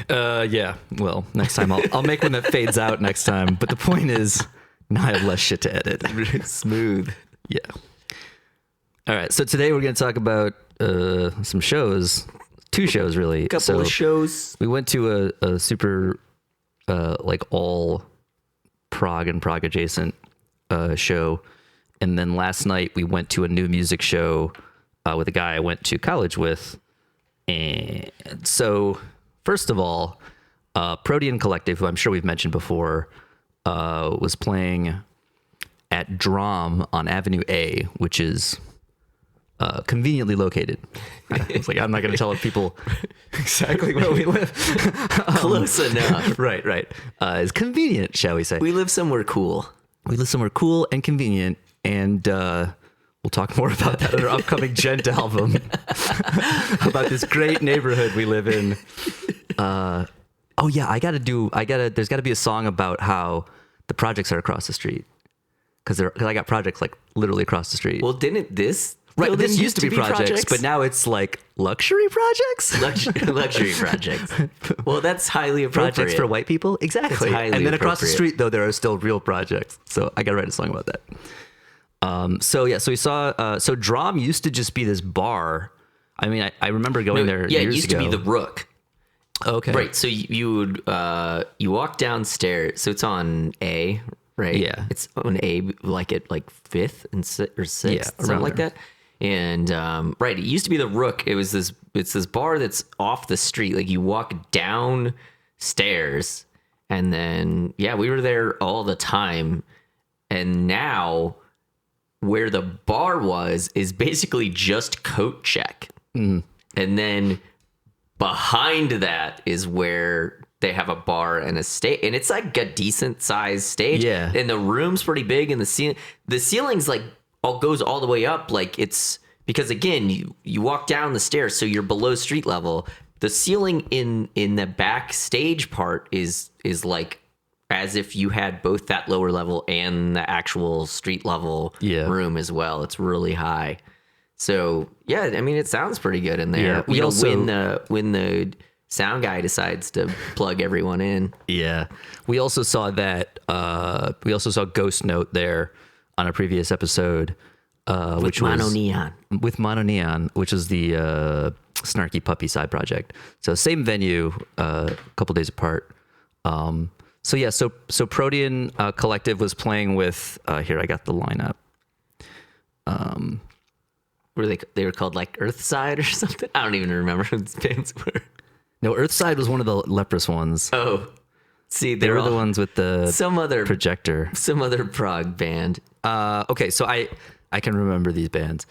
Yeah. Well, next time I'll make one that fades out next time. But the point is, now I have less shit to edit. Smooth. Yeah. All right. So today we're going to talk about some shows. 2 shows, really. Couple of shows. We went to a super, like all prog and prog adjacent show. And then last night we went to a new music show with a guy I went to college with. And so, first of all, Protean Collective, who I'm sure we've mentioned before, was playing at DROM on Avenue A, which is conveniently located. I was like, I'm not going to tell people exactly where we live. Close enough. Right. It's convenient, shall we say. We live somewhere cool. We live somewhere cool and convenient, and we'll talk more about that in our upcoming Gent album. About this great neighborhood we live in. Oh yeah, there's gotta be a song about how the projects are across the street. Cause I got projects like literally across the street. Well, didn't this? Right, this used to be projects, but now it's like luxury projects? Luxury projects. Well, that's highly appropriate. Projects for white people? Exactly. And then across the street, though, there are still real projects. So I got to write a song about that. So we saw, so DROM used to just be this bar. I mean, I remember going there years ago. Yeah, it used to be the Rook. Okay. Right, so you would, you walk downstairs, so it's on A, right? Yeah. It's on A, like at like 5th and 6th, Yeah, something like there. that. And right, it used to be the Rook. It's this bar that's off the street. Like you walk downstairs, and then we were there all the time. And now, where the bar was is basically just Coat Check, and then behind that is where they have a bar and a stage, and it's like a decent sized stage. Yeah, and the room's pretty big, and the ceiling's like goes all the way up. Like it's because again you walk down the stairs, so you're below street level. The ceiling in the backstage part is like as if you had both that lower level and the actual street level room as well. It's really high. So yeah, I mean it sounds pretty good in there. We also when the sound guy decides to plug everyone in. Yeah, we also saw that. We also saw Ghost Note there on a previous episode, which was with Mono Neon, which is the Snarky Puppy side project. So same venue, a couple days apart. So Protean Collective was playing with. Here, I got the lineup. They were called like Earthside or something? I don't even remember what the bands were. No, Earthside was one of the leprous ones. Oh, see, they were the ones with the projector. Some other prog band. Okay, so I can remember these bands.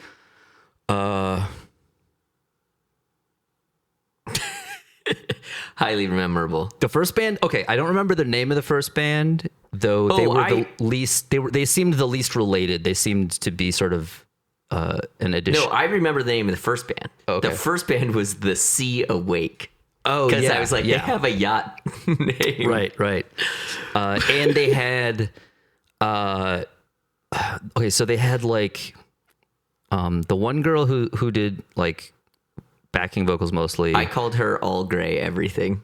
Highly memorable. The first band, okay, I don't remember the name of the first band, though they were the least. They seemed the least related. They seemed to be sort of an addition. No, I remember the name of the first band. Okay. The first band was the Sea Awake. Oh, because I was like, they have a yacht name. Right. And they had, okay, so they had like, the one girl who did like backing vocals mostly. I called her All Gray Everything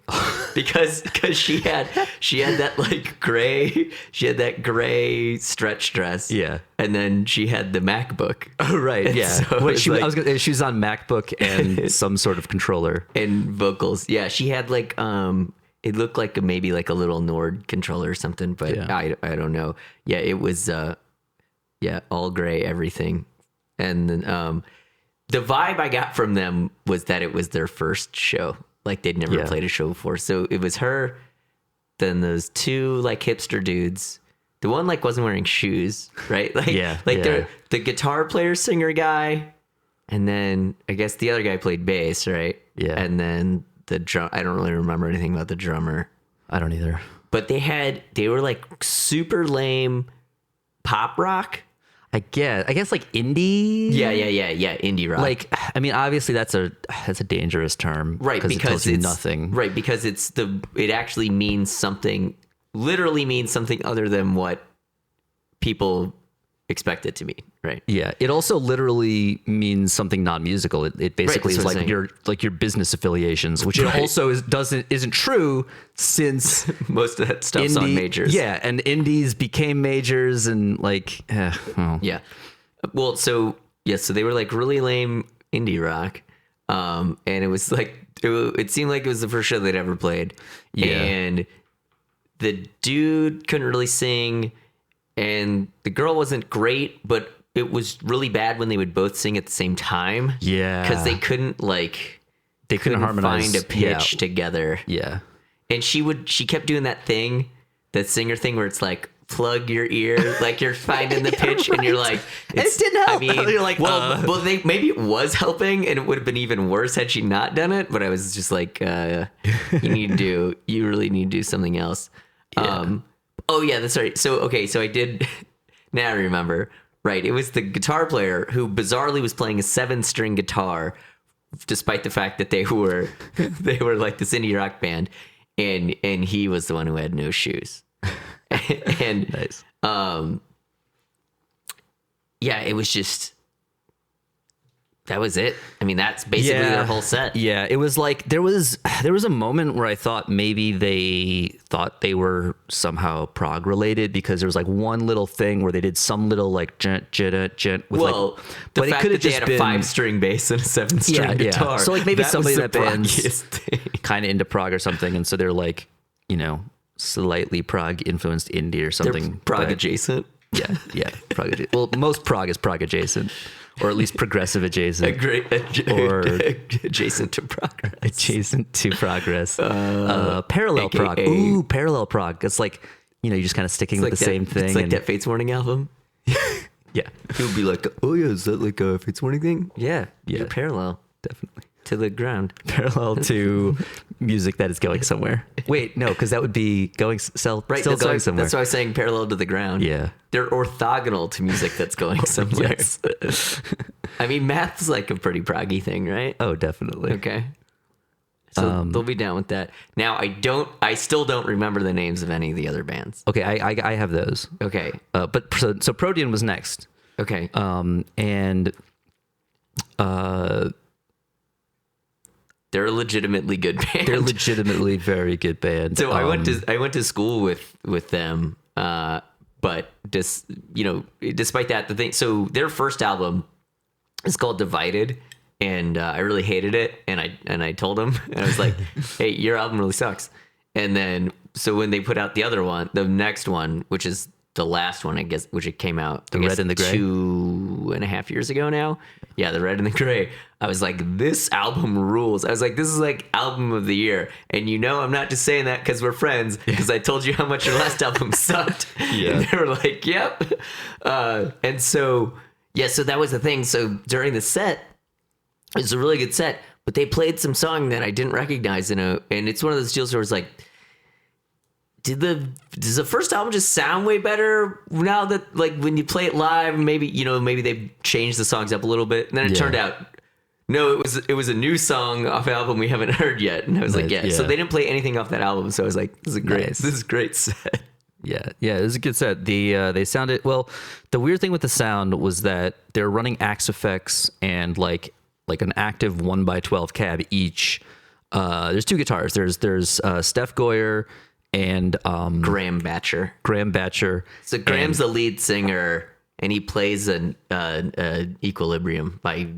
because she had that like that gray stretch dress. Yeah. And then she had the MacBook. Oh, right. And yeah. So she was on MacBook and some sort of controller and vocals. Yeah. She had like, it looked like maybe like a little Nord controller or something, but I don't know. Yeah. It was, All Gray Everything. And then, the vibe I got from them was that it was their first show. Like they'd never played a show before. So it was her, then those 2 like hipster dudes. The one like wasn't wearing shoes, right? Like, the guitar player singer guy. And then I guess the other guy played bass, right? Yeah. And then the drum, I don't really remember anything about the drummer. I don't either. But they were like super lame pop rock. I guess like indie. Yeah. Indie rock. Like, I mean, obviously that's a dangerous term, right? Because it tells you nothing, right? Because it actually means something, literally means something other than what people expect it to mean, right? Yeah, it also literally means something non-musical. It basically that's is what I'm like your business affiliations, which it also isn't true since most of that stuff's on majors. Yeah, and indies became majors, and like, well. Yeah. Well, so they were like really lame indie rock, and it was like it seemed like it was the first show they'd ever played, and the dude couldn't really sing. And the girl wasn't great, but it was really bad when they would both sing at the same time. Yeah. Because they couldn't couldn't harmonize. find a pitch together. Yeah. And she kept doing that thing, that singer thing where it's like, plug your ear, like you're finding the pitch and you're like, and it didn't help. I mean, you're like, well, maybe it was helping and it would have been even worse had she not done it. But I was just like, you really need to do something else. Yeah. Oh yeah, that's right. So I did. Now I remember. Right, it was the guitar player who bizarrely was playing a 7-string guitar, despite the fact that they were like this indie rock band, and he was the one who had no shoes. And nice. Yeah, it was just. That was it. I mean, that's basically their whole set. Yeah, it was like there was a moment where I thought maybe they thought they were somehow prog related because there was like one little thing where they did some little like gent with the but fact that they had a 5-string bass and a 7-string guitar. Yeah. So like maybe somebody in that band's thing. kind of into prog or something, and so they're like, slightly prog influenced indie or something. They're prog adjacent. Yeah, prog adjacent. Well, most prog is prog adjacent. Or at least progressive adjacent. Adjacent to progress. Adjacent to progress. Parallel AKA, prog. Ooh, parallel prog. It's like, you're just kind of sticking with the same thing. It's like that Fates Warning album. Yeah. He'll be like, oh yeah, is that like a Fates Warning thing? Yeah. You're parallel. Definitely. To the ground. Parallel to music that is going somewhere. Wait, no, because that would be still going somewhere. That's why I was saying parallel to the ground. Yeah. They're orthogonal to music that's going somewhere. Yes. I mean, math's like a pretty proggy thing, right? Oh, definitely. Okay. So they'll be down with that. Now, I still don't remember the names of any of the other bands. Okay, I have those. Okay. But so Protean was next. Okay. And they're a legitimately good band. They're legitimately very good band. So I went to school with them, but despite that, so their first album is called Divided, and I really hated it, and I told them, and I was like, hey, your album really sucks. And then so when they put out the next one, which is the last one, I guess, which it came out, the Red and the Gray, 2.5 years ago now. Yeah, the Red and the Gray. I was like, this album rules. I was like, this is like album of the year. And I'm not just saying that because we're friends, because I told you how much your last album sucked. Yeah. And they were like, yep. And so that was the thing. So during the set, it was a really good set, but they played some song that I didn't recognize, and it's one of those deals where it's like, does the first album just sound way better now that, like, when you play it live, maybe they've changed the songs up a little bit, and then it turned out, no, it was a new song off an album we haven't heard yet, and I was like, yeah. So they didn't play anything off that album, so I was like, this is a great set. Yeah, it was a good set. They sounded well. The weird thing with the sound was that they're running Axe effects and like an active 1x12 cab each. There's 2 guitars. There's Steph Goyer and Graham Batcher. So Graham's the lead singer, and he plays an Equilibrium by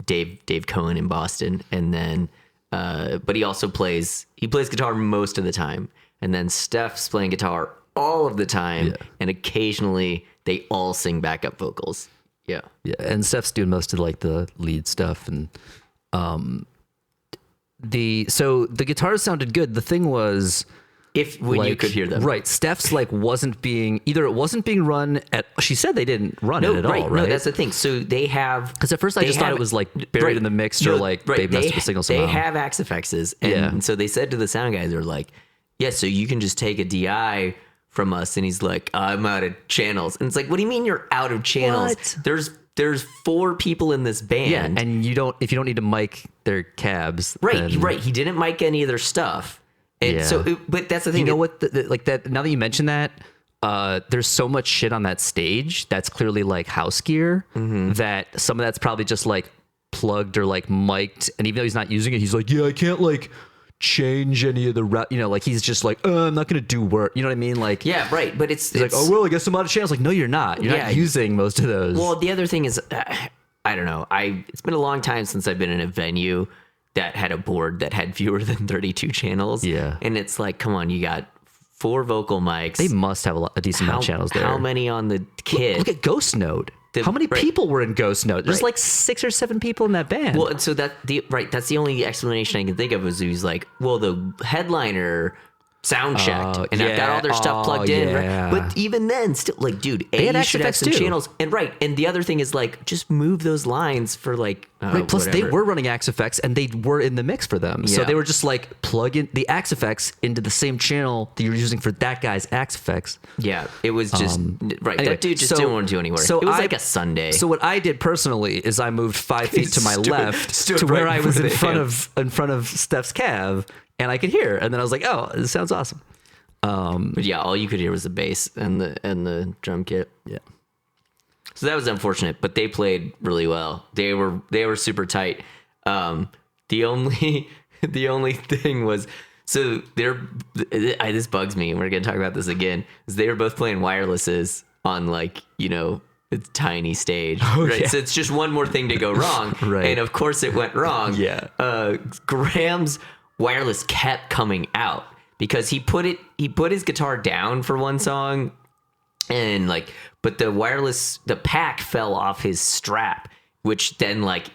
Dave Cohen in Boston, and then but he also plays guitar most of the time, and then Steph's playing guitar all of the time, and occasionally they all sing backup vocals. Yeah, and Steph's doing most of like the lead stuff, and the guitars sounded good. The thing was, when you could hear them, right? Steph's like wasn't being run at. She said they didn't run it at all, right? No, that's the thing. So they have, because at first I just thought it was like buried in the mix, or like they messed with the signal somehow. They have Axe effects, and so they said to the sound guys, they're like, yeah, so you can just take a DI from us, and he's like, I'm out of channels, and it's like, what do you mean you're out of channels? What? There's 4 people in this band, and if you don't need to mic their cabs, right? He didn't mic any of their stuff. And but that's the thing. You know what? Like that. Now that you mention that, there's so much shit on that stage that's clearly like house gear that some of that's probably just like plugged or like mic'd, and even though he's not using it, he's like, yeah, I can't like change any of the like he's just like, I'm not gonna do work, you know what I mean? Like, yeah, right. But it's like, oh well, I guess I'm out of channels. Like, no, you're not using most of those. Well, the other thing is, I don't know, it's been a long time since I've been in a venue that had a board that had fewer than 32 channels. Yeah, and it's like, come on, you got 4 vocal mics. They must have a decent amount of channels there. How many on the kit? Look at Ghost Note. How many people were in Ghost Note? There's like 6 or 7 people in that band. Well, so that's the only explanation I can think of is he was like, well, the headliner sound checked and I've got all their stuff plugged in. Right? But even then, still, like, dude, you should have some channels. And the other thing is, like, just move those lines for like plus whatever. They were running Axe Effects and they were in the mix for them. So they were just like, plug in the Axe Effects into the same channel that you're using for that guy's Axe Effects. Yeah, it was just Anyway, that dude just didn't want to do any work. So it was like a Sunday. So what I did personally is I moved 5 feet to my left to where I was in front of Steph's cab, and I could hear. And then I was like, oh, this sounds awesome. But yeah, all you could hear was the bass and the drum kit. Yeah. So that was unfortunate, but they played really well. They were super tight. The only thing was, so this bugs me, and we're gonna talk about this again. Is they were both playing wirelesses on, like, you know, a tiny stage, right? Yeah. So it's just one more thing to go wrong, right? And of course it went wrong. Yeah. Graham's wireless kept coming out because he put his guitar down for one song, and like, but the pack fell off his strap, which then like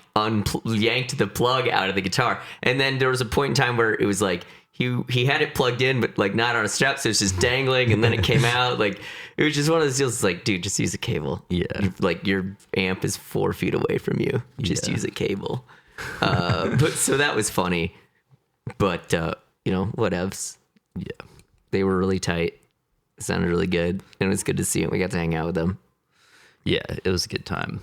yanked the plug out of the guitar. And then there was a point in time where it was like he had it plugged in, but like not on a strap, so it's just dangling, and then it came out. Like, it was just one of those deals. Like, dude, just use a cable. Yeah, like, your amp is 4 feet away from you. Just use a cable. But so that was funny. But you know, whatevs. Yeah, they were really tight. It sounded really good, and it was good to see them. We got to hang out with them. Yeah, it was a good time.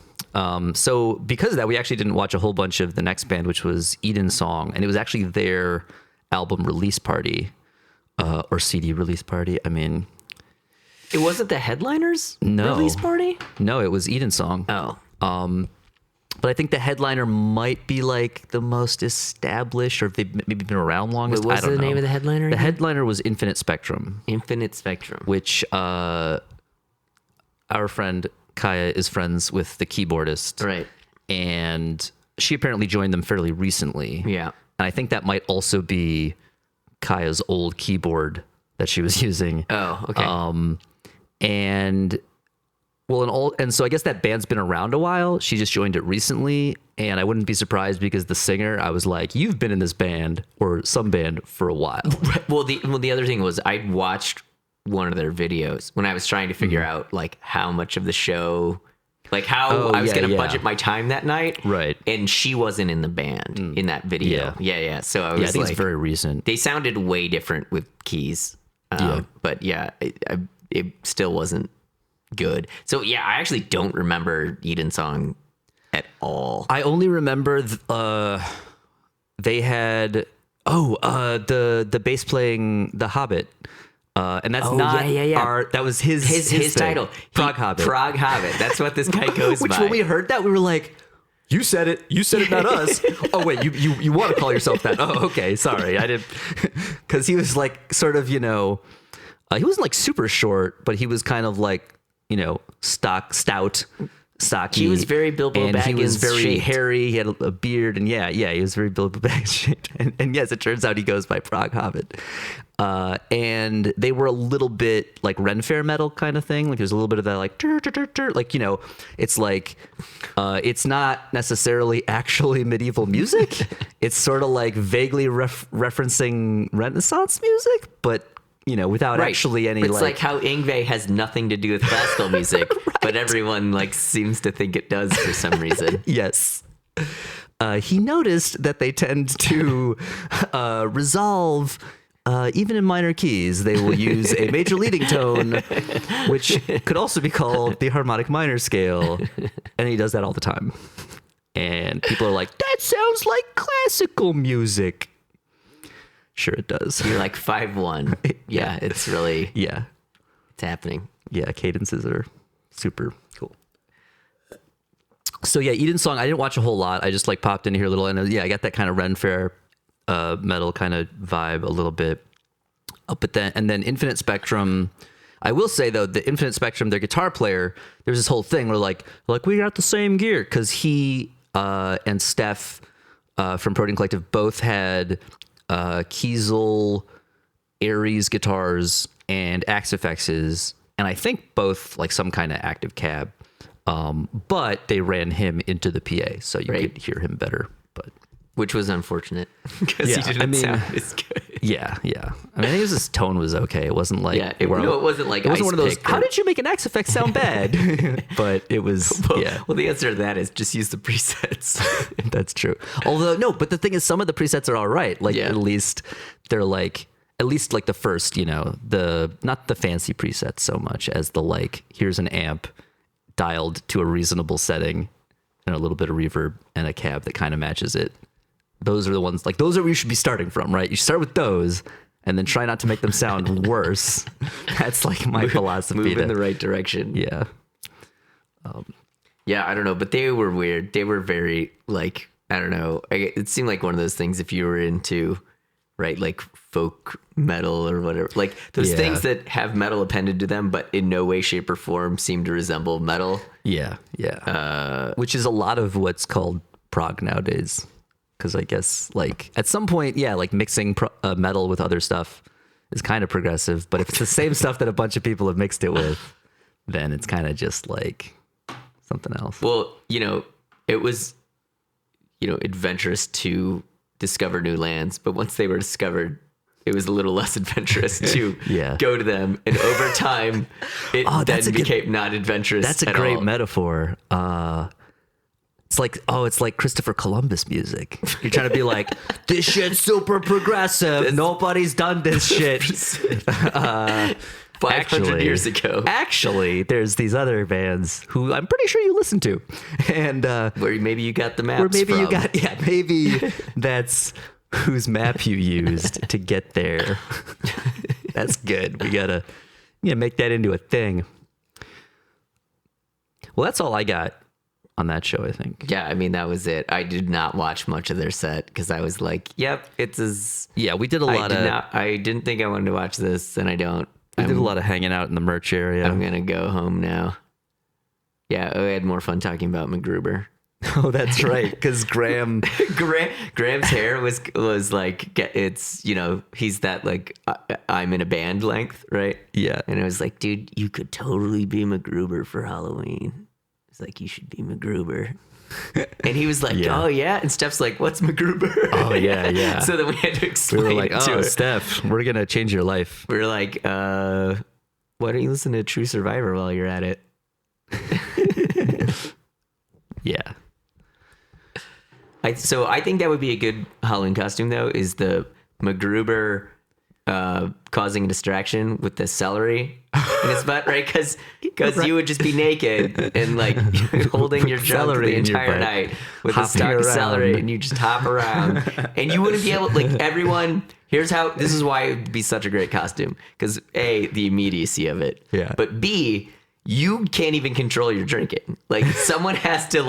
So because of that, we actually didn't watch a whole bunch of the next band, which was Edensong, and it was actually their album release party, or CD release party. I mean, it wasn't the Headliners release party? No, it was Edensong. Oh. But I think the headliner might be like the most established, or if they've maybe been around longest. What's the name of the headliner again? The headliner was Infinite Spectrum. Infinite Spectrum. Which our friend Kaya is friends with the keyboardist. Right. And she apparently joined them fairly recently. Yeah. And I think that might also be Kaya's old keyboard that she was using. Oh, okay. And so I guess that band's been around a while. She just joined it recently, and I wouldn't be surprised because the singer, I was like, you've been in this band or some band for a while. Well, the other thing was, I watched one of their videos when I was trying to figure out like how much of the show, like how I was going to budget my time that night. Right. And she wasn't in the band in that video. Yeah. So I was I think it's very recent. They sounded way different with keys. But yeah, it still wasn't good. So yeah, I actually don't remember Edensong at all. I only remember they had the bass playing The Hobbit. And that's that was his title. Prog Hobbit. Prog Hobbit. That's what this guy goes Which by. When we heard that, we were like, you said it, not us. Oh wait, you want to call yourself that? Oh, okay, sorry, I didn't. Because he was like sort of, you know, he wasn't like super short, but he was kind of like, you know, stocky. He was very Bilbo Baggins. He was very shaped. hairy. He had a beard, and he was very Bilbo Baggins shaped. And yes, it turns out he goes by Prog Hobbit. And they were a little bit like Ren Fair metal kind of thing. Like there's a little bit of that like like, you know, it's like it's not necessarily actually medieval music. It's sort of like vaguely referencing Renaissance music, but you know, without actually any it's like how Yngwie has nothing to do with classical music, but everyone like seems to think it does for some reason. Yes. He noticed that they tend to resolve even in minor keys. They will use a major leading tone, which could also be called the harmonic minor scale. And he does that all the time. And people are like, that sounds like classical music. Sure it does. You're like 5'1". Yeah, it's really... Yeah. It's happening. Yeah, cadences are super cool. So yeah, Edensong, I didn't watch a whole lot. I just like popped in here a little, and I got that kind of Ren Fair metal kind of vibe a little bit. But then Infinite Spectrum. I will say though, the Infinite Spectrum, their guitar player, there's this whole thing where like we got the same gear, because he and Steph from Protean Collective both had Kiesel Aries guitars and Axe FXs, and I think both like some kind of active cab. But they ran him into the PA, so you could hear him better. But which was unfortunate, because he didn't sound as good. Yeah. I mean, I think his tone was okay. It wasn't like it wasn't like it wasn't one of those. Pick How did you make an Axe FX sound bad? But it was. Well, the answer to that is just use the presets. That's true. Although no, but the thing is, some of the presets are all right. Like at least they're like. At least like the first, not the fancy presets so much as the like, here's an amp dialed to a reasonable setting and a little bit of reverb and a cab that kind of matches it. Those are the ones, like those are where you should be starting from, right? You start with those and then try not to make them sound worse. That's like my philosophy. Move in the right direction. Yeah. Yeah, I don't know, but they were weird. They were very like, I don't know. It seemed like one of those things if you were into, right, like folk metal or whatever, like those things that have metal appended to them, but in no way, shape, or form seem to resemble metal. Yeah. Which is a lot of what's called prog nowadays. Because I guess like at some point, like mixing metal with other stuff is kind of progressive. But if it's the same stuff that a bunch of people have mixed it with, then it's kind of just like something else. Well, it was, adventurous to discover new lands, but once they were discovered, it was a little less adventurous to go to them, and over time it then became not adventurous. That's a great metaphor. It's like Christopher Columbus music. You're trying to be like, this shit's super progressive, nobody's done this shit 500 years ago. Actually, there's these other bands who I'm pretty sure you listen to, and where maybe you got the maps. Where maybe you got, maybe that's whose map you used to get there. That's good. We gotta make that into a thing. Well, that's all I got on that show, I think. Yeah, I mean, that was it. I did not watch much of their set because I was like, yep, it's as... Yeah, we did a lot I didn't think I wanted to watch this, and I don't. We did a lot of hanging out in the merch area. I'm going to go home now. Yeah, I had more fun talking about MacGruber. Oh, that's right, because Graham's hair was like, it's, he's that like, I'm in a band length, right? Yeah. And I was like, dude, you could totally be MacGruber for Halloween. It's like, you should be MacGruber. And he was like, oh yeah. And Steph's like, what's MacGruber? Oh yeah. So then we had to explain. We were like, oh, Steph, we're going to change your life. We were like, why don't you listen to True Survivor while you're at it? Yeah. So I think that would be a good Halloween costume, though, is the MacGruber causing a distraction with the celery in his butt, right? Because you would just be naked and like holding your junk the entire night with a stalk of celery, and you just hop around, and you wouldn't be able, like, everyone. This is why it would be such a great costume, because A, the immediacy of it, but B, you can't even control your drinking. Like, someone has to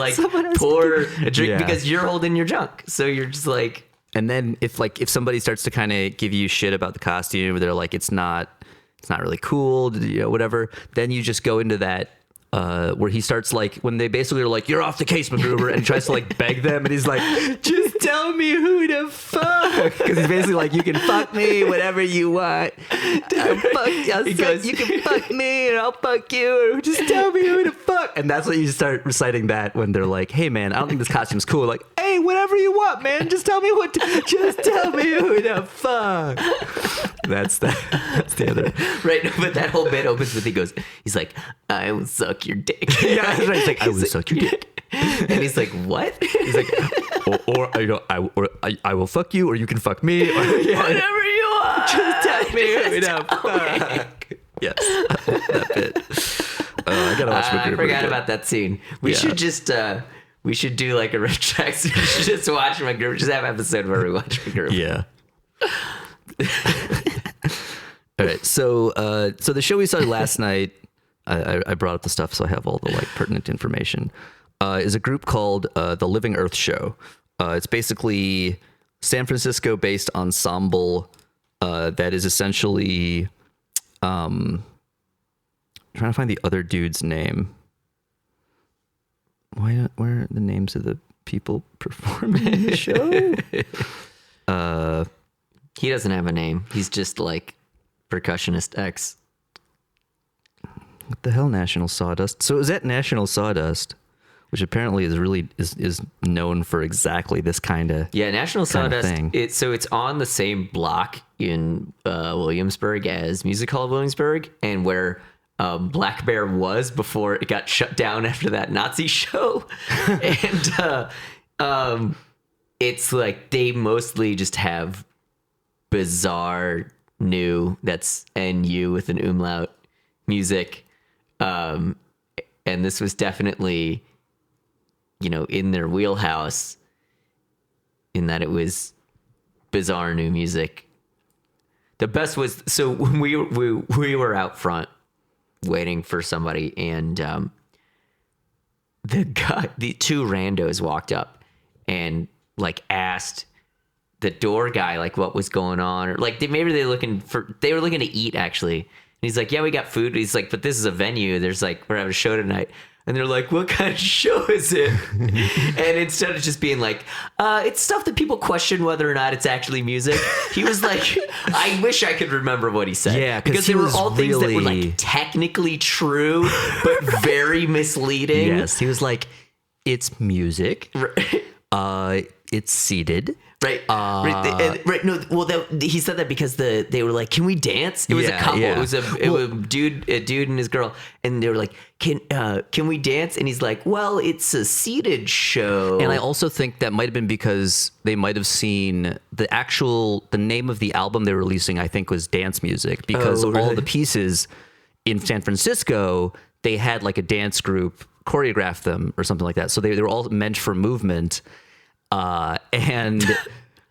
pour a drink because you're holding your junk. So you're just like. And then if somebody starts to kind of give you shit about the costume, they're like, it's not really cool, whatever. Then you just go into that where he starts like, when they basically are like, you're off the case, MacGruber, and he tries to like beg them, and he's like, just tell me who to fuck, because he's basically like, you can fuck me whatever you want. You can fuck me and I'll fuck you, or just tell me who to fuck. And that's what you start reciting that when they're like, hey man, I don't think this costume's cool. Like, hey, whatever you want, man, just tell me who to fuck. That's the other. Right, no, but that whole bit opens with, he's like, I will suck your dick. Yeah, that's right. He's like, I will suck your dick. And he's like, what? He's like, I will fuck you, or you can fuck me, or whatever you want. Just tell me who to fuck. Yes, that bit. I gotta watch MacGruber. I forgot about that scene. We should just we should do like a retrospective. We should just watch MacGruber. Just have an episode where we watch MacGruber. Yeah. All right. So the show we saw last night, I brought up the stuff, so I have all the like pertinent information. Is a group called the Living Earth Show. It's basically San Francisco-based ensemble that is essentially trying to find the other dude's name. Where are the names of the people performing in the show? He doesn't have a name. He's just like Percussionist X. What the hell, National Sawdust? So it was at National Sawdust, which apparently is known for exactly this kind of National Sawdust thing. It's on the same block in Williamsburg as Music Hall of Williamsburg, and where Black Bear was before it got shut down after that Nazi show. And it's like they mostly just have bizarre new, that's NU with an umlaut, music. And this was definitely, in their wheelhouse, in that it was bizarre new music. The best was, so when we were out front waiting for somebody, and the two randos walked up and like asked the door guy like what was going on, or like they were looking to eat actually. And he's like, yeah, we got food. He's like, but this is a venue. There's like, we're having a show tonight. And they're like, what kind of show is it? And instead of just being like, it's stuff that people question whether or not it's actually music, he was like, I wish I could remember what he said. Yeah, because they were all things that were like technically true, but very misleading. Yes, he was like, it's music. It's seated. Right. Right. No. Well, he said that because they were like, "Can we dance?" It was a couple. Yeah. It was a dude and his girl, and they were like, "Can we dance?" And he's like, "Well, it's a seated show." And I also think that might have been because they might have seen the name of the album they were releasing, I think, was dance music, because all the pieces in San Francisco, they had like a dance group choreograph them or something like that. So they were all meant for movement. And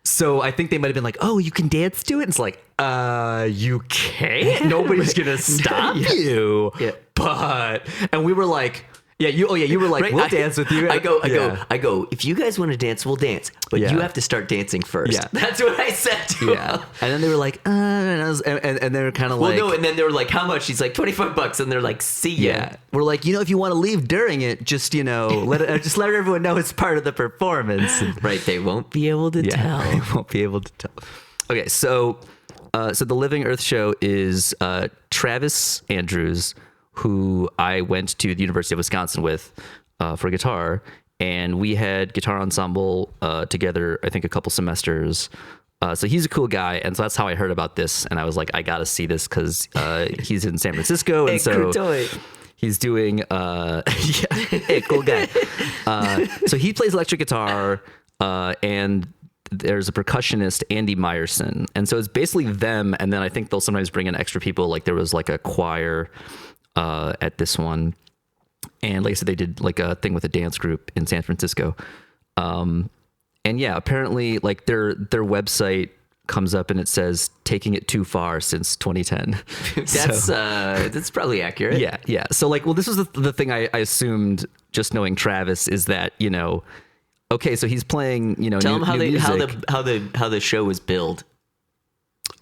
so I think they might have been like, oh, you can dance to it? And it's like, you can't? Nobody's going to stop you. Yeah. And we were like, you were like, right? we'll dance with you. I go, if you guys want to dance, we'll dance. But you have to start dancing first. Yeah. That's what I said to him. And then they were like, and they were kind of like, no, and then they were like, how much? He's like, $25. And they're like, see ya. Yeah. We're like, if you want to leave during it, just, let everyone know it's part of the performance. Right. They won't be able to tell. They won't be able to tell. Okay. So the Living Earth Show is Travis Andrews, who I went to the University of Wisconsin with for guitar, and we had guitar ensemble together, I think, a couple semesters. So he's a cool guy, and so that's how I heard about this, and I was like, I gotta see this because he's in San Francisco, and so he's doing hey, cool guy. So he plays electric guitar, and there's a percussionist, Andy Meyerson, and so it's basically them, and then I think they'll sometimes bring in extra people, like there was like a choir at this one, and like I said, they did like a thing with a dance group in San Francisco, and yeah, apparently like their website comes up and it says taking it too far since 2010. That's probably accurate. Yeah. So like, well, this was the thing I assumed, just knowing Travis, is that okay, so he's playing tell him how the show was billed.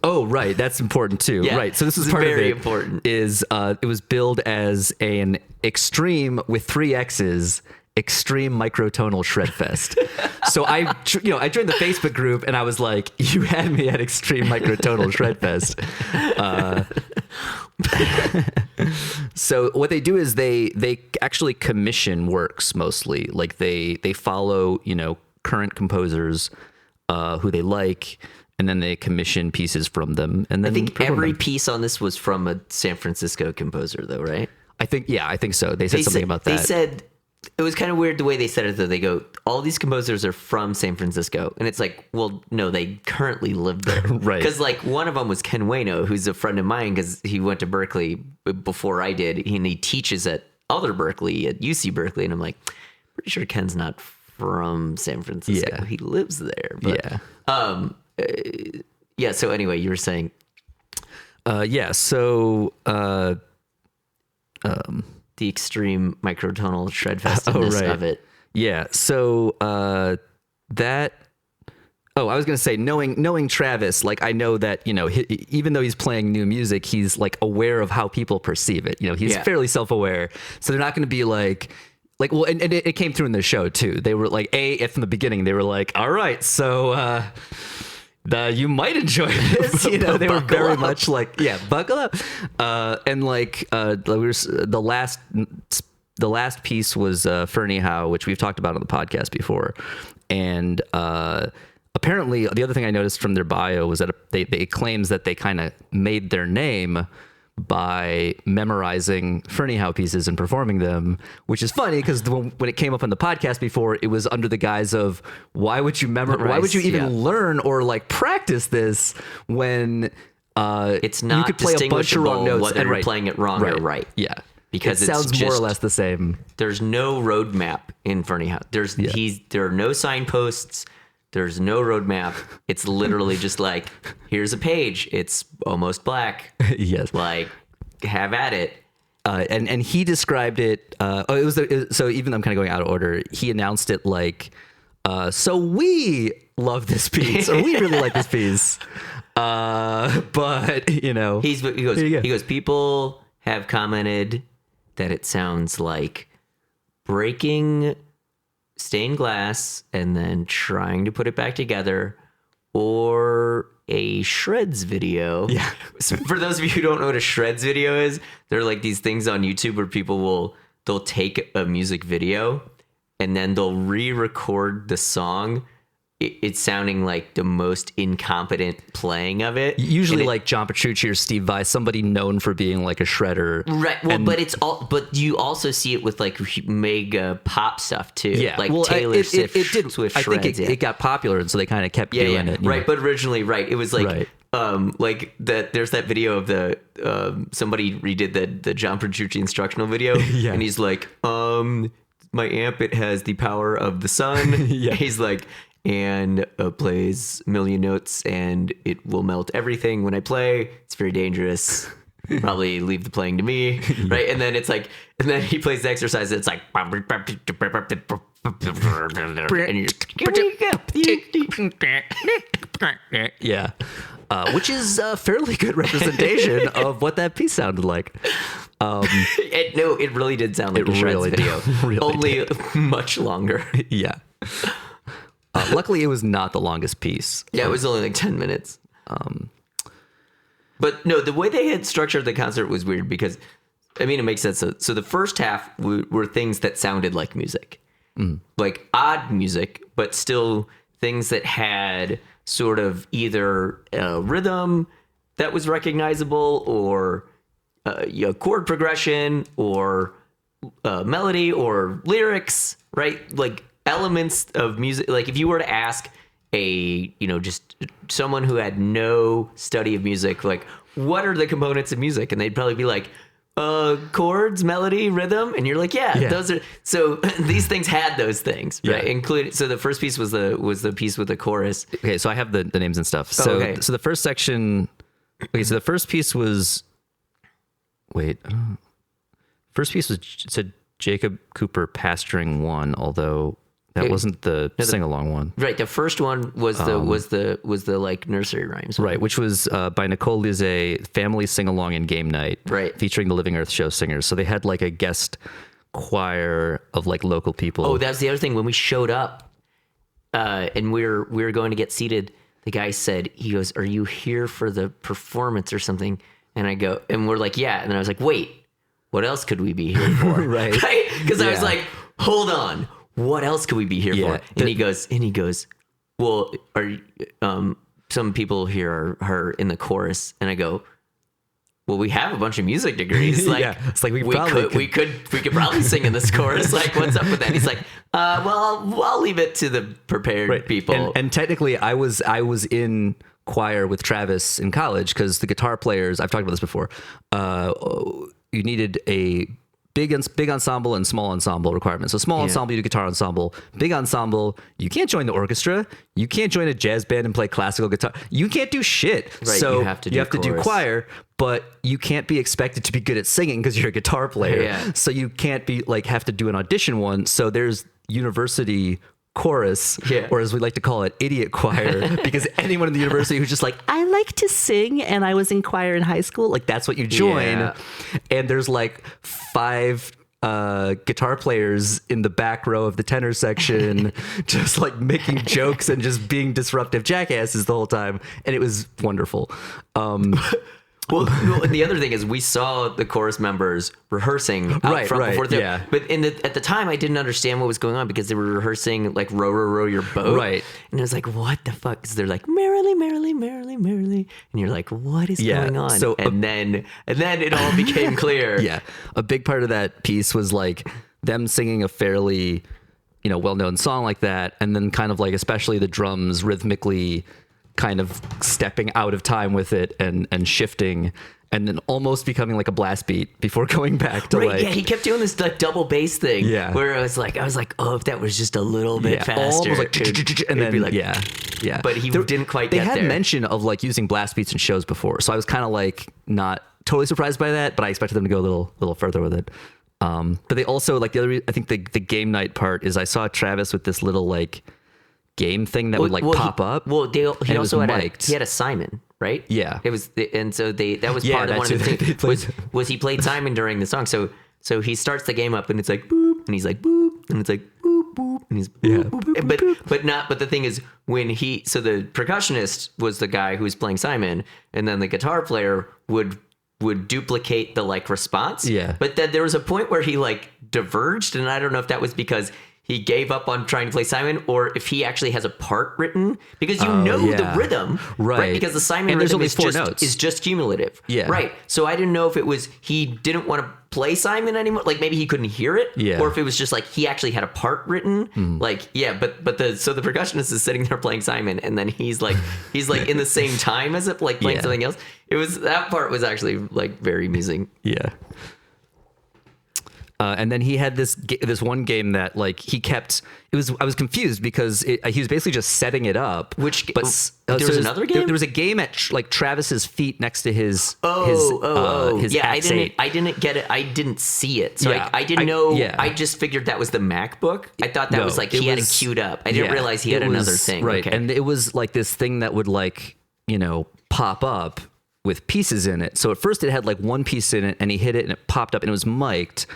Oh, right. That's important too. Yeah, right. So this is part of it. Very important. Is it was billed as an extreme with 3 X's, XXXtreme Microtonal Shredfest. So I joined the Facebook group and I was like, you had me at XXXtreme Microtonal Shredfest. So what they do is they actually commission works mostly. Like they follow, current composers who they like, and then they commission pieces from them. And then I think every piece on this was from a San Francisco composer, though, right? I think so. They said something about that. They said, it was kind of weird the way they said it, though. They go, all these composers are from San Francisco. And it's like, well, no, they currently live there. Right. Because like one of them was Ken Wayno, who's a friend of mine because he went to Berkeley before I did. And he teaches at other Berkeley, at UC Berkeley. And I'm like, pretty sure Ken's not from San Francisco. Yeah. He lives there. But, yeah. yeah. So anyway, you were saying. Yeah. So, The extreme microtonal shredfest of it. Yeah. So that. Oh, I was gonna say, knowing Travis, like I know that even though he's playing new music, he's like aware of how people perceive it. He's fairly self-aware, so they're not gonna be like well, and it came through in the show too. They were like, from the beginning, they were like, all right, so you might enjoy this. They were very much like, yeah, buckle up. And like the last piece was Fernie Howe, which we've talked about on the podcast before, and apparently the other thing I noticed from their bio was that it claims that they kind of made their name by memorizing Fernie Howe pieces and performing them, which is funny because when it came up on the podcast before, it was under the guise of why would you even learn or like practice this when it's not you could play a bunch of wrong notes whether you're playing it wrong or right. Yeah, because it sounds more or less the same. There's no roadmap in Fernie Howe. There are no signposts. There's no roadmap. It's literally just like, here's a page. It's almost black. Yes. Like, have at it. And he described it. So even though I'm kind of going out of order, he announced it like, so we love this piece, or we really like this piece. But he goes, people have commented that it sounds like breaking stained glass and then trying to put it back together, or a shreds video. Yeah. So for those of you who don't know what a shreds video is, they're like these things on YouTube where they'll take a music video and then they'll re-record the song. It's sounding like the most incompetent playing of it. Usually like John Petrucci or Steve Vai, somebody known for being like a shredder. Right. Well, but you also see it with like mega pop stuff too. Yeah. Like Taylor Swift. I think it got popular, and so they kind of kept doing it. Right. But originally, right. It was like, like that. There's that video of the somebody redid the John Petrucci instructional video. Yeah. And he's like, my amp, it has the power of the sun. Yeah. He's like, and plays a million notes and it will melt everything when I play. It's very dangerous. Probably leave the playing to me. Right. And then it's like, and then he plays the exercise. It's like, and yeah. Which is a fairly good representation of what that piece sounded like. It really did sound like a Shreds video. Only much longer. Yeah. Luckily, it was not the longest piece. Yeah, it was only like 10 minutes. But no, the way they had structured the concert was weird because, I mean, it makes sense. So the first half were things that sounded like music. Like odd music, but still things that had sort of either a rhythm that was recognizable or a chord progression or melody or lyrics, right? Like elements of music. Like if you were to ask just someone who had no study of music, like what are the components of music? And they'd probably be like, chords, melody, rhythm. And you're like, yeah. Those are, so these things had those things, right? Including, so the first piece was the piece with the chorus. Okay. So I have the names and stuff. So, so the first section, so the first piece was, first piece said Jacob Cooper Pasturing 1, although that wasn't the sing-along one. Right. The first one was the like nursery rhymes. Right. Which was by Nicole Lize, Family Sing-Along and Game Night. Right. Featuring the Living Earth Show singers. So they had like a guest choir of like local people. Oh, that was the other thing. When we showed up and we were going to get seated, the guy said, he goes, "Are you here for the performance or something?" And I go, and we're like, "Yeah." And then I was like, "Wait, what else could we be here for?" Right. Because I was like, "Hold on. What else could we be here for?" And he goes, "Well, are some people here are in the chorus?" And I go, "Well, we have a bunch of music degrees. Like, it's like we could probably sing in this chorus. Like, what's up with that?" He's like, "Well, I'll leave it to the prepared people." And technically, I was in choir with Travis in college because the guitar players, I've talked about this before. You needed a big ensemble and small ensemble requirements. So small ensemble, you do guitar ensemble. Big ensemble, you can't join the orchestra. You can't join a jazz band and play classical guitar. You can't do shit. Right, so you have to do choir, but you can't be expected to be good at singing because you're a guitar player. Yeah. So you can't be like have to do an audition one. So there's university chorus, or as we like to call it, idiot choir, because anyone in the university who's just like, I like to sing and I was in choir in high school, like that's what you join. And there's like 5 guitar players in the back row of the tenor section just like making jokes and just being disruptive jackasses the whole time, and it was wonderful. Well, and the other thing is we saw the chorus members rehearsing out front before the, but at the time I didn't understand what was going on because they were rehearsing like row, row, row your boat. Right. And I was like, what the fuck? Because they're like, merrily, merrily, merrily, merrily. And you're like, what is going on? So, and then it all became clear. Yeah. A big part of that piece was like them singing a fairly, well-known song like that. And then kind of like, especially the drums rhythmically kind of stepping out of time with it and shifting and then almost becoming like a blast beat before going back to he kept doing this like double bass thing where I was like, oh, if that was just a little bit faster, almost like, and then be like, but he didn't quite get there. They had mention of like using blast beats in shows before, so I was kind of like not totally surprised by that, but I expected them to go a little further with it. But they also like I think the game night part is I saw Travis with this little like game thing that would like pop up. Well, he also had a Simon, right? Yeah, it was, and so that was part of one of the things was he played Simon during the song. So he starts the game up and it's like boop, and he's like boop, and it's like boop boop, and he's boop, boop. But the thing is so the percussionist was the guy who was playing Simon, and then the guitar player would duplicate the like response. Yeah. But then there was a point where he like diverged, and I don't know if that was because he gave up on trying to play Simon, or if he actually has a part written, because the rhythm, right? Because the Simon rhythm is just cumulative, right? So I didn't know if it was he didn't want to play Simon anymore, like maybe he couldn't hear it, or if it was just like he actually had a part written, But the percussionist is sitting there playing Simon, and then he's like in the same time as it, like playing something else. That part was actually like very amusing. Yeah. And then he had this one game that like he kept. I was confused because he was basically just setting it up. There was another game. There was a game at like Travis's feet next to his. Yeah, I didn't get it. I didn't see it, so I didn't know. Yeah. I just figured that was the MacBook. I thought that was like he had it queued up. I didn't realize he had another thing. Right, okay. And it was like this thing that would like pop up with pieces in it. So at first it had like one piece in it, and he hit it, and it popped up, and it was mic'd.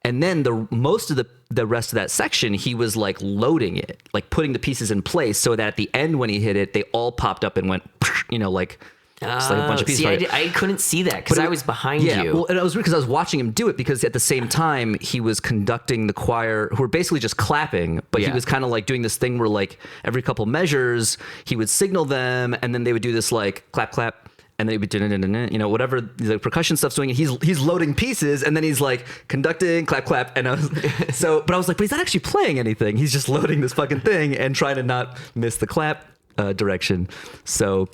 And then most of the rest of that section, he was like loading it, like putting the pieces in place so that at the end when he hit it, they all popped up and went, like just like a bunch of pieces. See, I couldn't see that because I was behind you. Well, and it was weird because I was watching him do it because at the same time he was conducting the choir who were basically just clapping, but he was kind of like doing this thing where like every couple measures he would signal them, and then they would do this like clap clap. And then he'd be, whatever the percussion stuff's doing. He's loading pieces, and then he's like conducting, clap, clap. And I was but I was like, but he's not actually playing anything. He's just loading this fucking thing and trying to not miss the clap direction. So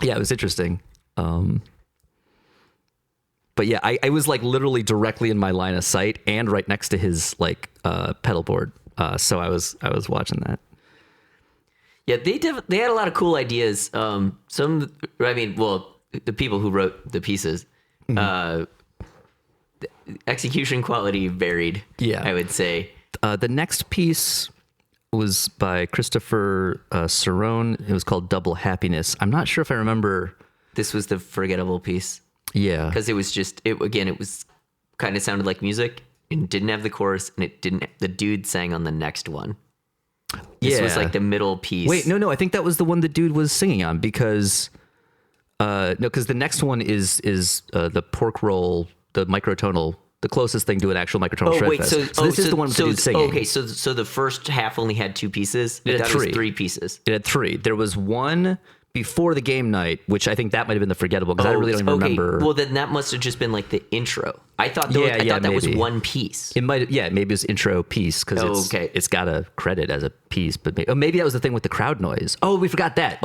yeah, it was interesting. But yeah, I was like literally directly in my line of sight and right next to his like pedal board. So I was watching that. Yeah, they had a lot of cool ideas. The people who wrote the pieces, the execution quality varied. Yeah, I would say. The next piece was by Christopher Cerrone. It was called Double Happiness. I'm not sure if I remember. This was the forgettable piece. Yeah, because it was just it was kind of sounded like music and didn't have the chorus, and it didn't. The dude sang on the next one. This was like the middle piece. Wait, no, I think that was the one the dude was singing on because because the next one is the pork roll, the microtonal, the closest thing to an actual microtonal Shredfest. So this is the one with the dude singing. Okay, so the first half only had 2 pieces. It had 3 pieces. It had 3. There was one before the game night, which I think that might have been the forgettable because I really don't even remember. Well, then that must have just been like the intro. I thought that was one piece. It might, maybe it was intro piece because it's got a credit as a piece, but maybe that was the thing with the crowd noise. Oh, we forgot that.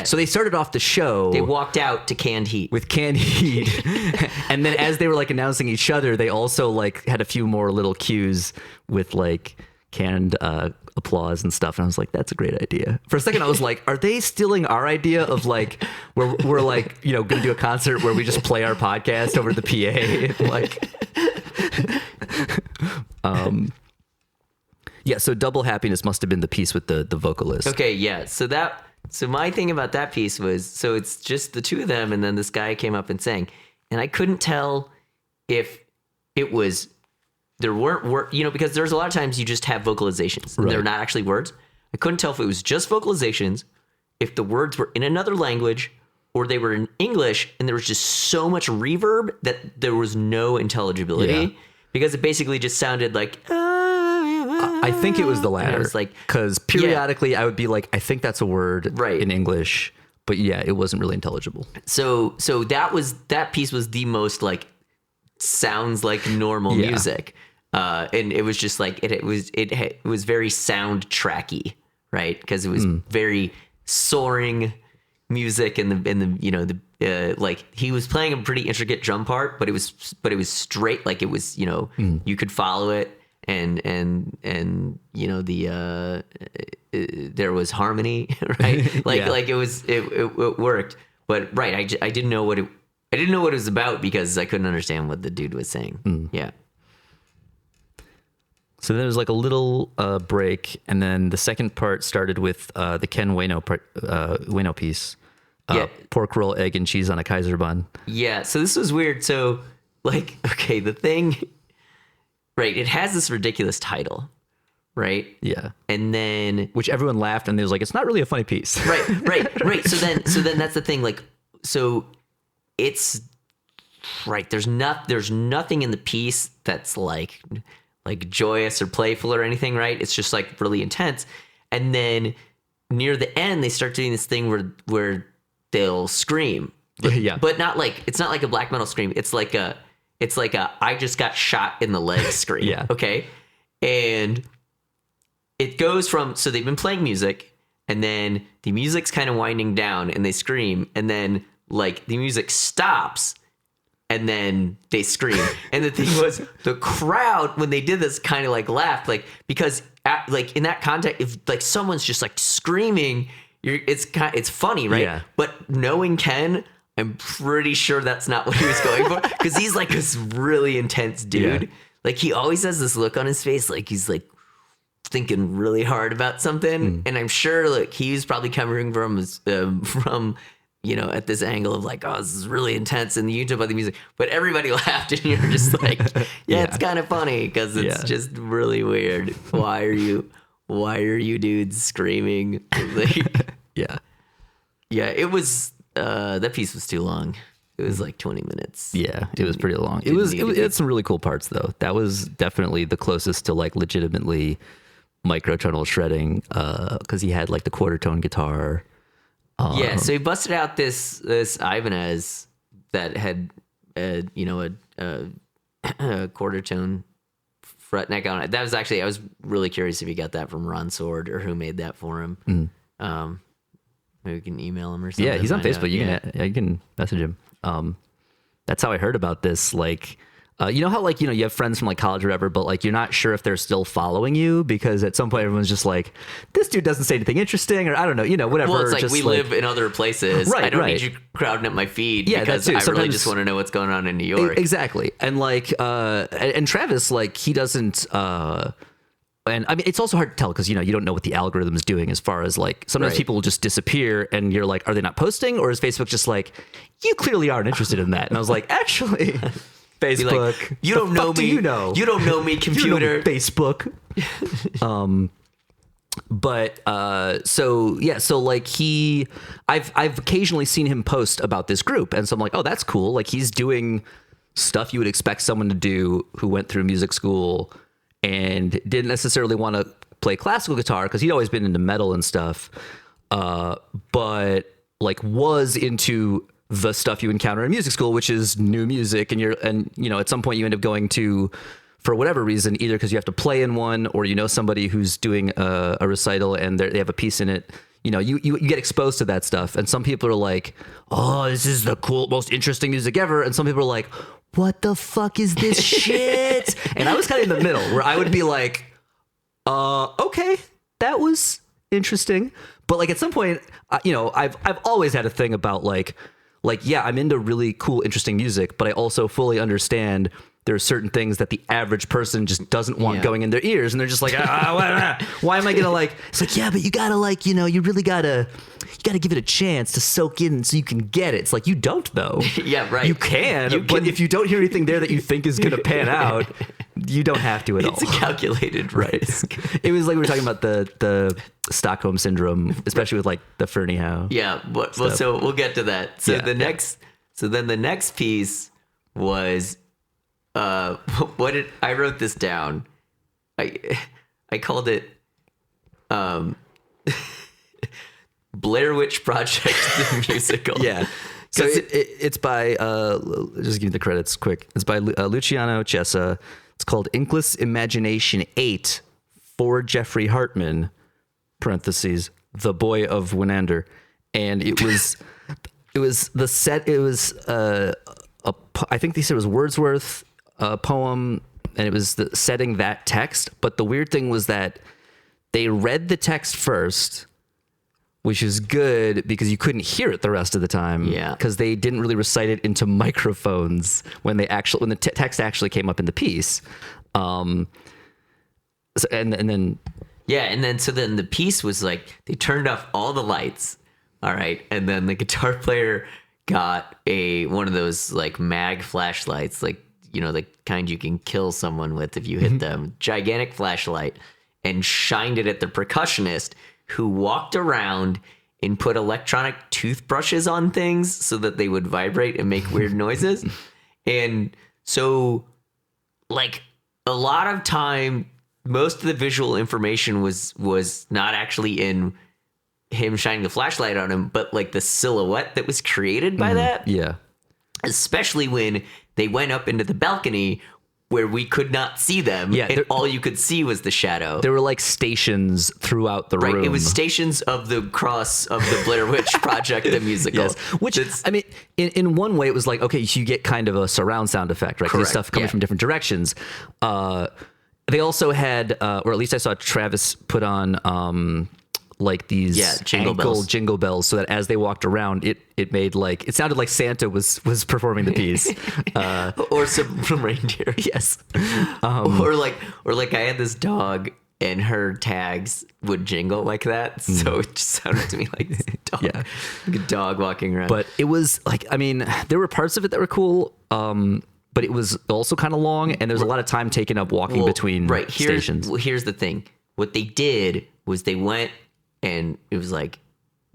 So they started off the show. They walked out to Canned Heat with Canned Heat, And then as they were like announcing each other, they also like had a few more little cues with like canned applause and stuff. And I was like, that's a great idea. For a second, I was like, are they stealing our idea of like, we're like, you know, going to do a concert where we just play our podcast over the PA? Like, yeah. So Double Happiness must have been the piece with the vocalist. Okay. Yeah. So my thing about that piece was, so it's just the two of them. And then this guy came up and sang, and I couldn't tell if it was, there weren't you know, because there's a lot of times you just have vocalizations and they're not actually words. I couldn't tell if it was just vocalizations, if the words were in another language, or they were in English and there was just so much reverb that there was no intelligibility, because it basically just sounded like, I think it was the latter. It's like, because periodically I would be like, I think that's a word in English, but yeah, it wasn't really intelligible. So that piece was the most like sounds like normal music. And it was just like it was very soundtracky, right? Because it was very soaring music, and the you know, the like he was playing a pretty intricate drum part, but it was straight, like it was, you know, you could follow it, and you know, the there was harmony, right? Like it worked, but right, I didn't know what it was about because I couldn't understand what the dude was saying. Yeah. So then there was like a little break, and then the second part started with the Ken Ueno piece. Pork roll, egg, and cheese on a Kaiser bun. Yeah, so this was weird. So, like, okay, the thing, right, it has this ridiculous title, right? Yeah. And then... which everyone laughed, and they was like, it's not really a funny piece. Right. So then that's the thing, like, so it's... Right, there's nothing in the piece that's like joyous or playful or anything, right? It's just like really intense. And then near the end, they start doing this thing where they'll scream, but not like, it's not like a black metal scream. It's like a I just got shot in the leg scream. Yeah. Okay. And it goes from, so they've been playing music, and then the music's kind of winding down and they scream, and then like the music stops, and then they scream. And the thing was, the crowd, when they did this, kind of like laughed, like, because like in that context, if like someone's just like screaming, it's funny, right? Yeah. But knowing Ken, I'm pretty sure that's not what he was going for, because he's like this really intense dude. Yeah. Like he always has this look on his face, like he's like thinking really hard about something. And I'm sure like he's probably coming from you know, at this angle of like, oh, this is really intense, and you talk about the music, but everybody laughed, and you're just like, yeah, it's kind of funny because it's just really weird. Why are you dudes screaming? Like, yeah, it was, that piece was too long. It was like 20 minutes. Yeah, it was pretty long. It had some really cool parts though. That was definitely the closest to like legitimately microtonal shredding, because he had like the quarter tone guitar. So he busted out this Ibanez that had you know, a quarter tone fret neck on it. That was actually, I was really curious if he got that from Ron Sword or who made that for him. Maybe we can email him or something. Yeah, he's on Facebook. You can message him. That's how I heard about this. Like, you know how like, you know, you have friends from like college or whatever, but like you're not sure if they're still following you because at some point everyone's just like, this dude doesn't say anything interesting, or I don't know, you know, whatever. Well, it's like just we live in other places. Right, I don't need you crowding up my feed because I really just want to know what's going on in New York. Exactly. And like, and Travis, like he doesn't, and I mean, it's also hard to tell because, you know, you don't know what the algorithm is doing as far as like, sometimes people will just disappear and you're like, are they not posting? Or is Facebook just like, you clearly aren't interested in that? And I was like, actually... Facebook. Like, you don't know me. You don't know me, computer. You don't know Facebook. So like I've occasionally seen him post about this group, and so I'm like, oh, that's cool. Like he's doing stuff you would expect someone to do who went through music school and didn't necessarily want to play classical guitar because he'd always been into metal and stuff, but like was into the stuff you encounter in music school, which is new music, and you know, at some point you end up going to, for whatever reason, either because you have to play in one, or you know somebody who's doing a recital and they have a piece in it. You know, you get exposed to that stuff, and some people are like, "Oh, this is the cool, most interesting music ever," and some people are like, what the fuck is this shit? And I was kind of in the middle where I would be like, okay, that was interesting. But like at some point, I've always had a thing about like, yeah, I'm into really cool, interesting music, but I also fully understand there are certain things that the average person just doesn't want going in their ears. And they're just like, why am I going to like, it's like, yeah, but you got to like, you really got to give it a chance to soak in so you can get it. It's like, you don't though. Yeah, right. You can, but if you don't hear anything there that you think is going to pan out, you don't have to at all. It's a calculated risk. It was like we were talking about the Stockholm syndrome, especially with like the Fernie Howe. Yeah, so we'll get to that. So then the next piece was I wrote this down. I called it Blair Witch Project the musical. Yeah. So it's by just give me the credits quick. It's by Luciano Cessa. It's called Inkless Imagination 8 for Jeffrey Hartman, parentheses, the boy of Winander. And it was the set. It was I think they said it was Wordsworth poem, and it was setting that text. But the weird thing was that they read the text first, which is good because you couldn't hear it the rest of the time. Yeah. Because they didn't really recite it into microphones when the text actually came up in the piece. And then the piece was like, they turned off all the lights. All right. And then the guitar player got one of those like mag flashlights, like, the kind you can kill someone with if you hit them, gigantic flashlight, and shined it at the percussionist, who walked around and put electronic toothbrushes on things so that they would vibrate and make weird noises. And so, like, a lot of time, most of the visual information was not actually in him shining the flashlight on him, but like the silhouette that was created by that. Yeah. Especially when they went up into the balcony where we could not see them, and all you could see was the shadow. There were like stations throughout the room. Right, it was stations of the cross of the Blair Witch Project, the musical. Yes. Which, I mean, in one way, it was like, okay, so you get kind of a surround sound effect, right? Because stuff coming from different directions. They also had, or at least I saw Travis put on like these jingle bells, so that as they walked around, it made like, it sounded like Santa was performing the piece. Or some reindeer. Yes. Or like I had this dog and her tags would jingle like that. So it just sounded to me like this dog, like a dog walking around. But it was like, I mean, there were parts of it that were cool. But it was also kind of long, and there's a lot of time taken up walking between stations. Here's the thing. What they did was they went, and it was like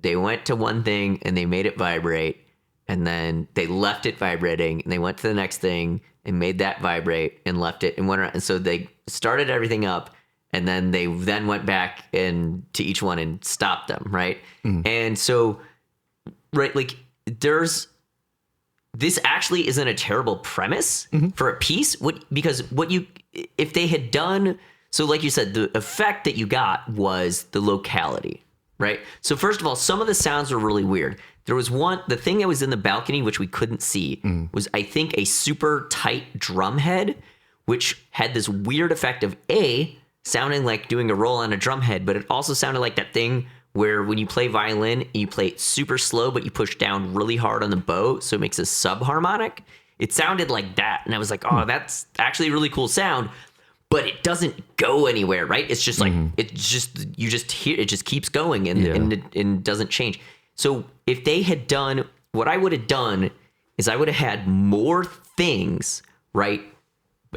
they went to one thing and they made it vibrate, and then they left it vibrating, and they went to the next thing and made that vibrate and left it and went around. And so they started everything up, and then they went back and to each one and stopped them, right? And so, right, like this actually isn't a terrible premise for a piece. If they had done, so like you said, the effect that you got was the locality, right? So first of all, some of the sounds were really weird. There was the thing that was in the balcony, which we couldn't see, was I think a super tight drum head, which had this weird effect of sounding like doing a roll on a drum head, but it also sounded like that thing where when you play violin, you play it super slow, but you push down really hard on the bow, so it makes a subharmonic. It sounded like that, and I was like, oh, that's actually a really cool sound, but it doesn't go anywhere, right? It's just like, you just hear, it just keeps going, and it doesn't change. So if they had done, what I would have done is I would have had more things, right,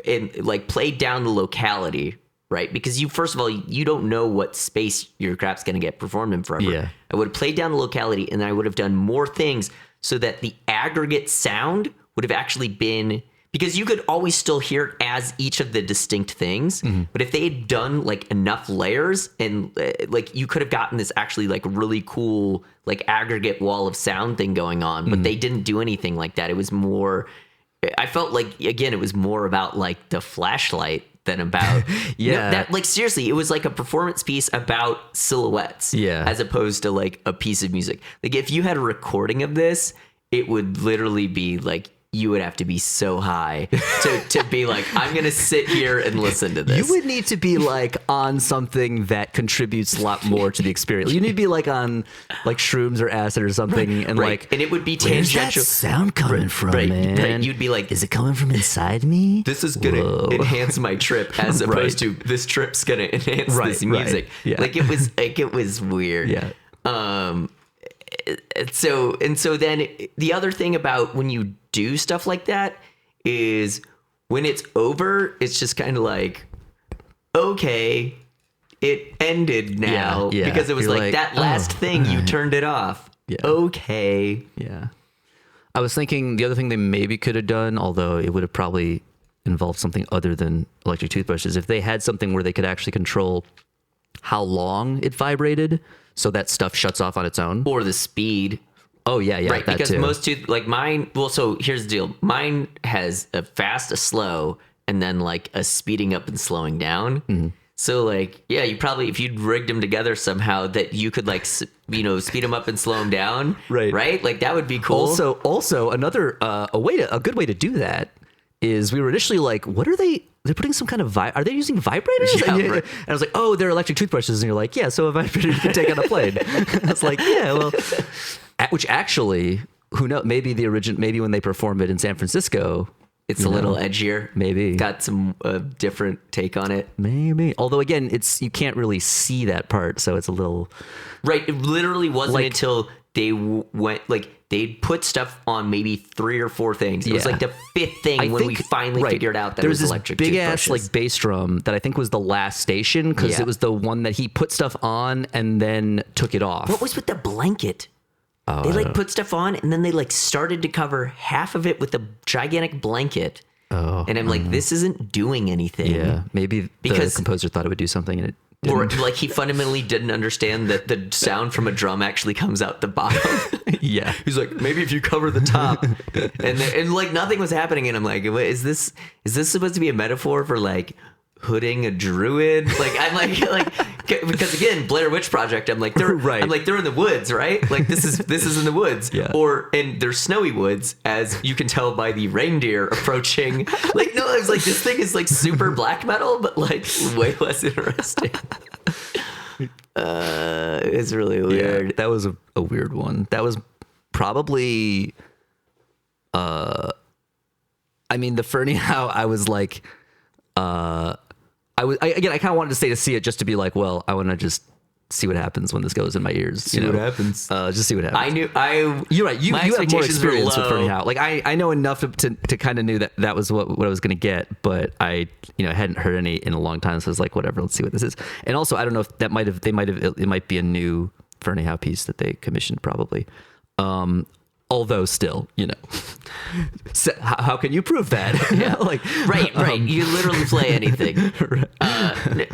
and like played down the locality, right? Because first of all, you don't know what space your crap's going to get performed in forever. Yeah. I would have played down the locality, and I would have done more things so that the aggregate sound would have actually been, because you could always still hear it as each of the distinct things. But if they had done like enough layers, and like you could have gotten this actually like really cool like aggregate wall of sound thing going on, but they didn't do anything like that. It was more, I felt like, again, it was more about like the flashlight than about that, like, seriously, it was like a performance piece about silhouettes as opposed to like a piece of music. Like if you had a recording of this, it would literally be like you would have to be so high to be like, I'm going to sit here and listen to this. You would need to be like on something that contributes a lot more to the experience. You need to be like on like shrooms or acid or something, and like, and it would be where's that tangential. sound coming from, man? Right. You'd be like, is it coming from inside me? this is going to enhance my trip, as opposed to this trip's going to enhance this music. Yeah. Like it was weird. Yeah. So then the other thing about when you do stuff like that is when it's over, it's just kind of like, okay, it ended now, because it was like that last thing, you turned it off. Yeah. Okay. Yeah. I was thinking the other thing they maybe could have done, although it would have probably involved something other than electric toothbrushes, if they had something where they could actually control how long it vibrated, so that stuff shuts off on its own, Or the speed. Oh yeah, Right, that because too. most like mine, well, so here's the deal. Mine has a fast, a slow, and then like a speeding up and slowing down. Mm-hmm. So like, yeah, you probably, if you'd rigged them together somehow, that you could like, speed them up and slow them down. Right. Like that would be cool. Also another a good way to do that is, we were initially like, what are they? They're putting some kind of are they using vibrators? Yeah, and, right. and I was like, oh, they're electric toothbrushes, and you're like, yeah, so a vibrator you can take on a plane. I was like, yeah, well, which actually, who knows? Maybe maybe when they perform it in San Francisco, it's a little edgier. Maybe Got some different take on it. Maybe. Although again, you can't really see that part, so it's a little Right. It literally wasn't Like- until they went, like, they'd put stuff on maybe 3 or 4 things. It was Yeah. like the 5th thing when we finally figured out that there it was was this electric big ass toothbrushes. like bass drum that I think was the last station, because Yeah. it was the one that he put stuff on and then took it off. What was with the blanket? They like put stuff on and then they like started to cover half of it with a gigantic blanket. And I'm like, this isn't doing anything. Yeah, maybe Because- the composer thought it would do something and it Or didn't. like he fundamentally didn't understand that the sound from a drum actually comes out the bottom. Yeah. He's like, maybe if you cover the top, and like nothing was happening, and I'm like, what, is this supposed to be a metaphor for like hooding a druid? Like I'm like because again, Blair Witch Project. I'm like they're Right. I'm like they're in the woods, right? Like this is in the woods, Yeah. and they're snowy woods, as you can tell by the reindeer approaching. Like no, I was like, this thing is like super black metal, but like way less interesting. It's really weird. Yeah, that was a weird one. That was probably I mean, the Fernie how I was like I kind of wanted to stay to see it, just to be like, well, I want to just see what happens when this goes in my ears. See what happens. Just see what happens. You're right. You my have more expectations were experience with low. Fernie Howe. Like I know enough to kind of knew that was what I was going to get, but I hadn't heard any in a long time, so I was like, whatever, let's see what this is. And also, I don't know if it might be a new Fernie Howe piece that they commissioned, probably. Although still, so how can you prove that? Yeah. Like right. You can literally play anything.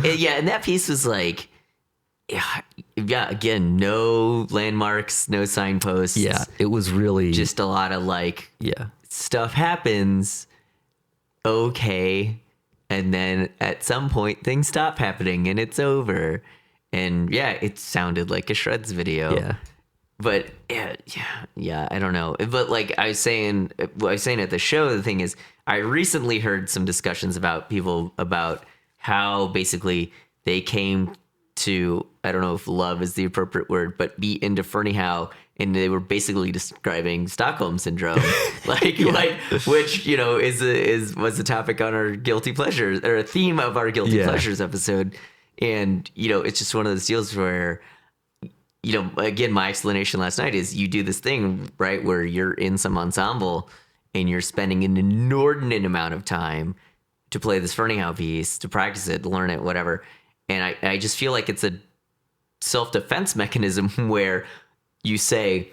Yeah, and that piece was like, yeah. Again, no landmarks, no signposts. Yeah, it was really just a lot of like, yeah. stuff happens. Okay, and then at some point things stop happening and it's over. And yeah, it sounded like a Shreds video. Yeah. But yeah, I don't know. But like I was saying at the show, the thing is, I recently heard some discussions about how basically they came to, I don't know if love is the appropriate word, but be into Fernie Howe, and they were basically describing Stockholm syndrome, like which was a topic on our guilty pleasures, or a theme of our guilty pleasures episode, and it's just one of those deals where. Again, my explanation last night is you do this thing, right, where you're in some ensemble and you're spending an inordinate amount of time to play this Fernie Howe piece, to practice it, to learn it, whatever. And I just feel like it's a self-defense mechanism where you say,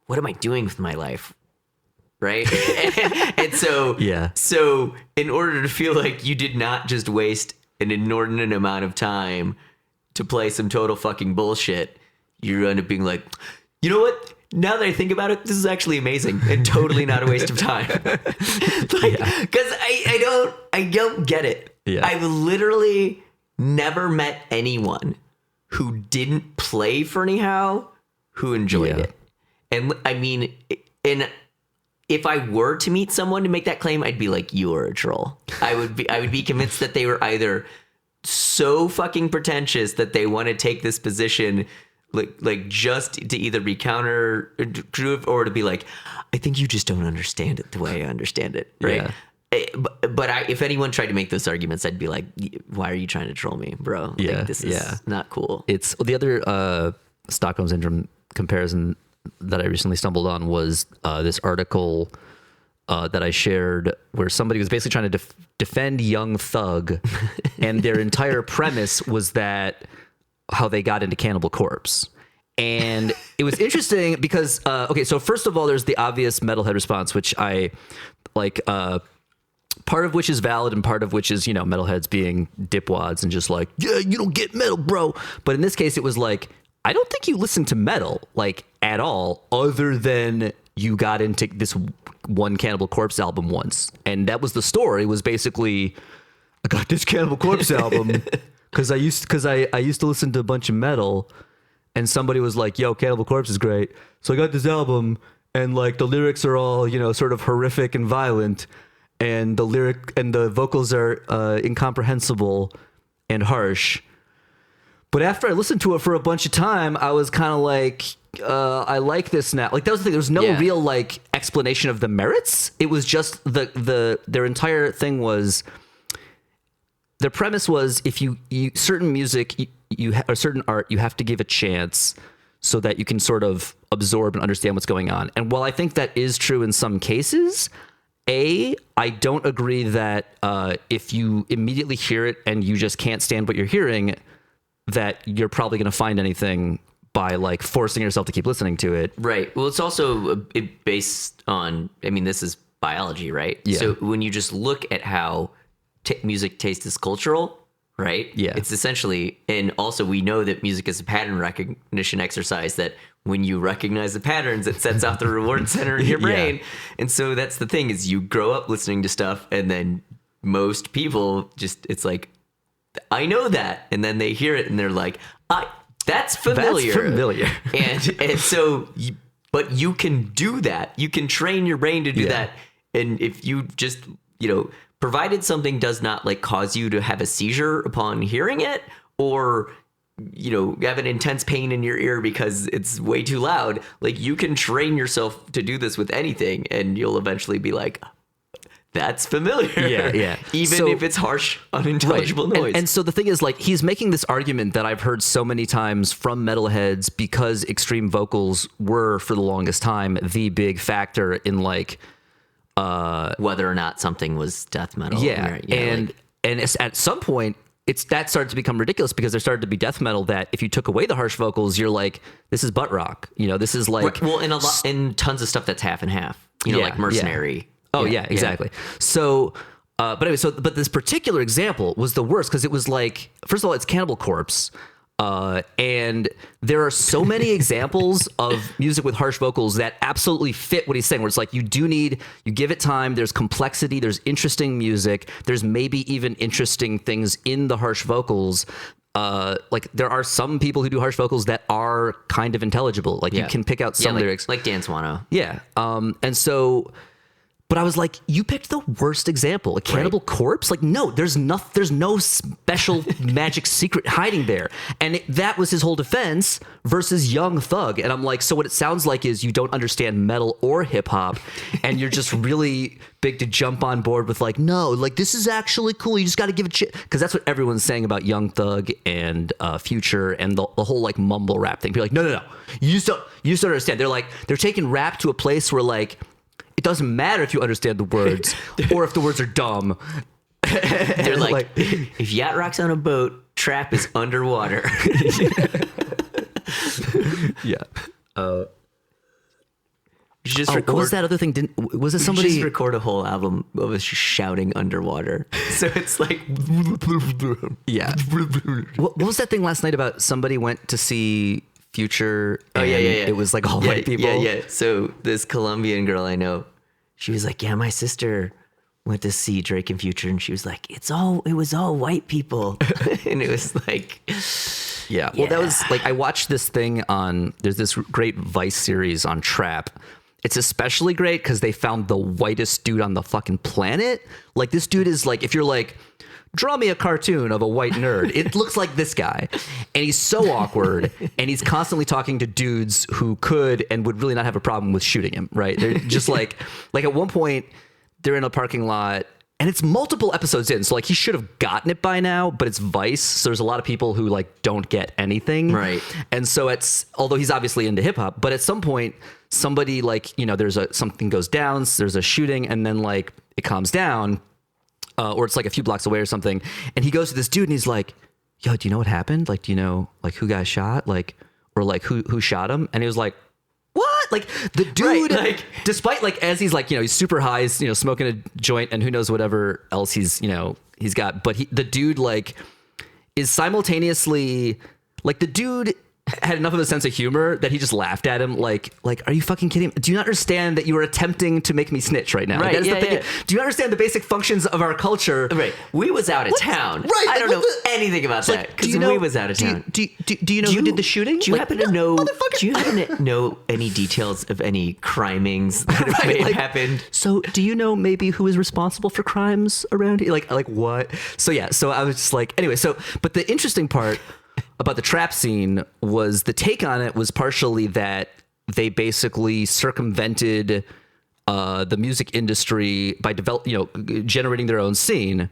what am I doing with my life? Right? and so, so in order to feel like you did not just waste an inordinate amount of time to play some total fucking bullshit, you end up being like, you know what? Now that I think about it, this is actually amazing and totally not a waste of time. Because I don't get it. Yeah. I've literally never met anyone who didn't play Fernie Howe who enjoyed it. And I mean, and if I were to meet someone to make that claim, I'd be like, you are a troll. I would be convinced that they were either so fucking pretentious that they want to take this position, like just to either be counter or to be like, I think you just don't understand it the way I understand it, right? Yeah. But if anyone tried to make those arguments, I'd be like, why are you trying to troll me, bro? Yeah, like, this is not cool. It's the other Stockholm Syndrome comparison that I recently stumbled on was this article that I shared where somebody was basically trying to defend Young Thug, and their entire premise was that how they got into Cannibal Corpse. And it was interesting because, okay, so first of all, there's the obvious metalhead response, which I like, part of which is valid and part of which is, metalheads being dipwads and just like, yeah, you don't get metal, bro. But in this case, it was like, I don't think you listen to metal, like, at all, other than you got into this one Cannibal Corpse album once. And that was the story, was basically, I got this Cannibal Corpse album because I used to listen to a bunch of metal, and somebody was like, yo, Cannibal Corpse is great. So I got this album, and like the lyrics are all, sort of horrific and violent, and the vocals are incomprehensible and harsh. But after I listened to it for a bunch of time, I was kind of like, I like this now. Like, that was the thing. There was no real like explanation of the merits. It was just their entire thing was, their premise was, if you certain music or certain art, you have to give a chance so that you can sort of absorb and understand what's going on. And while I think that is true in some cases, I don't agree that if you immediately hear it and you just can't stand what you're hearing, that you're probably going to find anything by like forcing yourself to keep listening to it. Right. Well, it's also based on, this is biology, right? Yeah. So when you just look at how music taste is cultural, right? Yeah. It's essentially, and also we know that music is a pattern recognition exercise, that when you recognize the patterns, it sets off the reward center in your brain. Yeah. And so that's the thing, is you grow up listening to stuff, and then most people just, it's like, I know that. And then they hear it and they're like, that's familiar. That's familiar. and so, but you can do that. You can train your brain to do that. And if you just, provided something does not like cause you to have a seizure upon hearing it, or, have an intense pain in your ear because it's way too loud, like, you can train yourself to do this with anything, and you'll eventually be like, that's familiar. Yeah. Even if it's harsh, unintelligible noise. And so the thing is, like, he's making this argument that I've heard so many times from metalheads, because extreme vocals were, for the longest time, the big factor in, like, whether or not something was death metal. Yeah. And it's, at some point, that started to become ridiculous, because there started to be death metal that if you took away the harsh vocals, you're like, this is butt rock. This is like... Well, and tons of stuff that's half and half. Like Mercenary. Yeah. Oh, yeah, exactly. So, but anyway, but this particular example was the worst, because it was like, first of all, it's Cannibal Corpse. And there are so many examples of music with harsh vocals that absolutely fit what he's saying, where it's like, you give it time, there's complexity, there's interesting music, there's maybe even interesting things in the harsh vocals. Like, there are some people who do harsh vocals that are kind of intelligible. Like, you can pick out some lyrics. Like Dan Swano. Yeah. And so... But I was like, you picked the worst example. A Cannibal Corpse? Like, no, there's no special magic secret hiding there. And that was his whole defense versus Young Thug. And I'm like, so what it sounds like is you don't understand metal or hip hop, and you're just really big to jump on board with like, no, like, this is actually cool. You just got to give it shit. Because that's what everyone's saying about Young Thug and Future and the whole like mumble rap thing. People are like, no. You just don't understand. They're taking rap to a place where like, it doesn't matter if you understand the words or if the words are dumb. They're like, if yacht rock's on a boat, trap is underwater. Yeah. Just what was that other thing? Was it somebody? Just record a whole album of us shouting underwater. So it's like, yeah. What was that thing last night about somebody went to see Future? And it was like all white people. Yeah. So this Colombian girl I know, she was like, yeah, my sister went to see Drake and Future, and she was like, it was all white people. And it was like, yeah. Well, that was like, I watched this thing there's this great Vice series on trap, it's especially great because they found the whitest dude on the fucking planet. Like, this dude is like, if you're like, draw me a cartoon of a white nerd, it looks like this guy. And he's so awkward, and he's constantly talking to dudes who could and would really not have a problem with shooting him, right? They're just like at one point, they're in a parking lot, and it's multiple episodes in. So, like, he should have gotten it by now, but it's Vice. So there's a lot of people who, like, don't get anything. Right. And so although he's obviously into hip hop, but at some point, somebody, like, you know, something goes down, there's a shooting, and then, like, it calms down, or it's like a few blocks away or something. And he goes to this dude and he's like, yo, do you know what happened? Like, do you know, like, who got shot? Like, or like who shot him? And he was like, what? Like, the dude, Right, like, despite, like, as he's like, you know, he's super high, he's, you know, smoking a joint and who knows whatever else he's got. But the dude, like, is simultaneously, like, the dude had enough of a sense of humor that he just laughed at him like, are you fucking kidding me? Do you not understand that you are attempting to make me snitch right now? Right, Like, that is yeah, the thing. yeah. Do you understand the basic functions of our culture? Right. We was out of town. Right. I don't like, know anything about that because we was out of town. Do you know who did the shooting? Do you happen to know? Motherfucker. Do you happen to know any details of any crimings that may have happened? So, do you know maybe who is responsible for crimes around here? Like what? So yeah. So I was just like, anyway. So, but the interesting part about the trap scene was the take on it was partially that they circumvented the music industry by generating their own scene,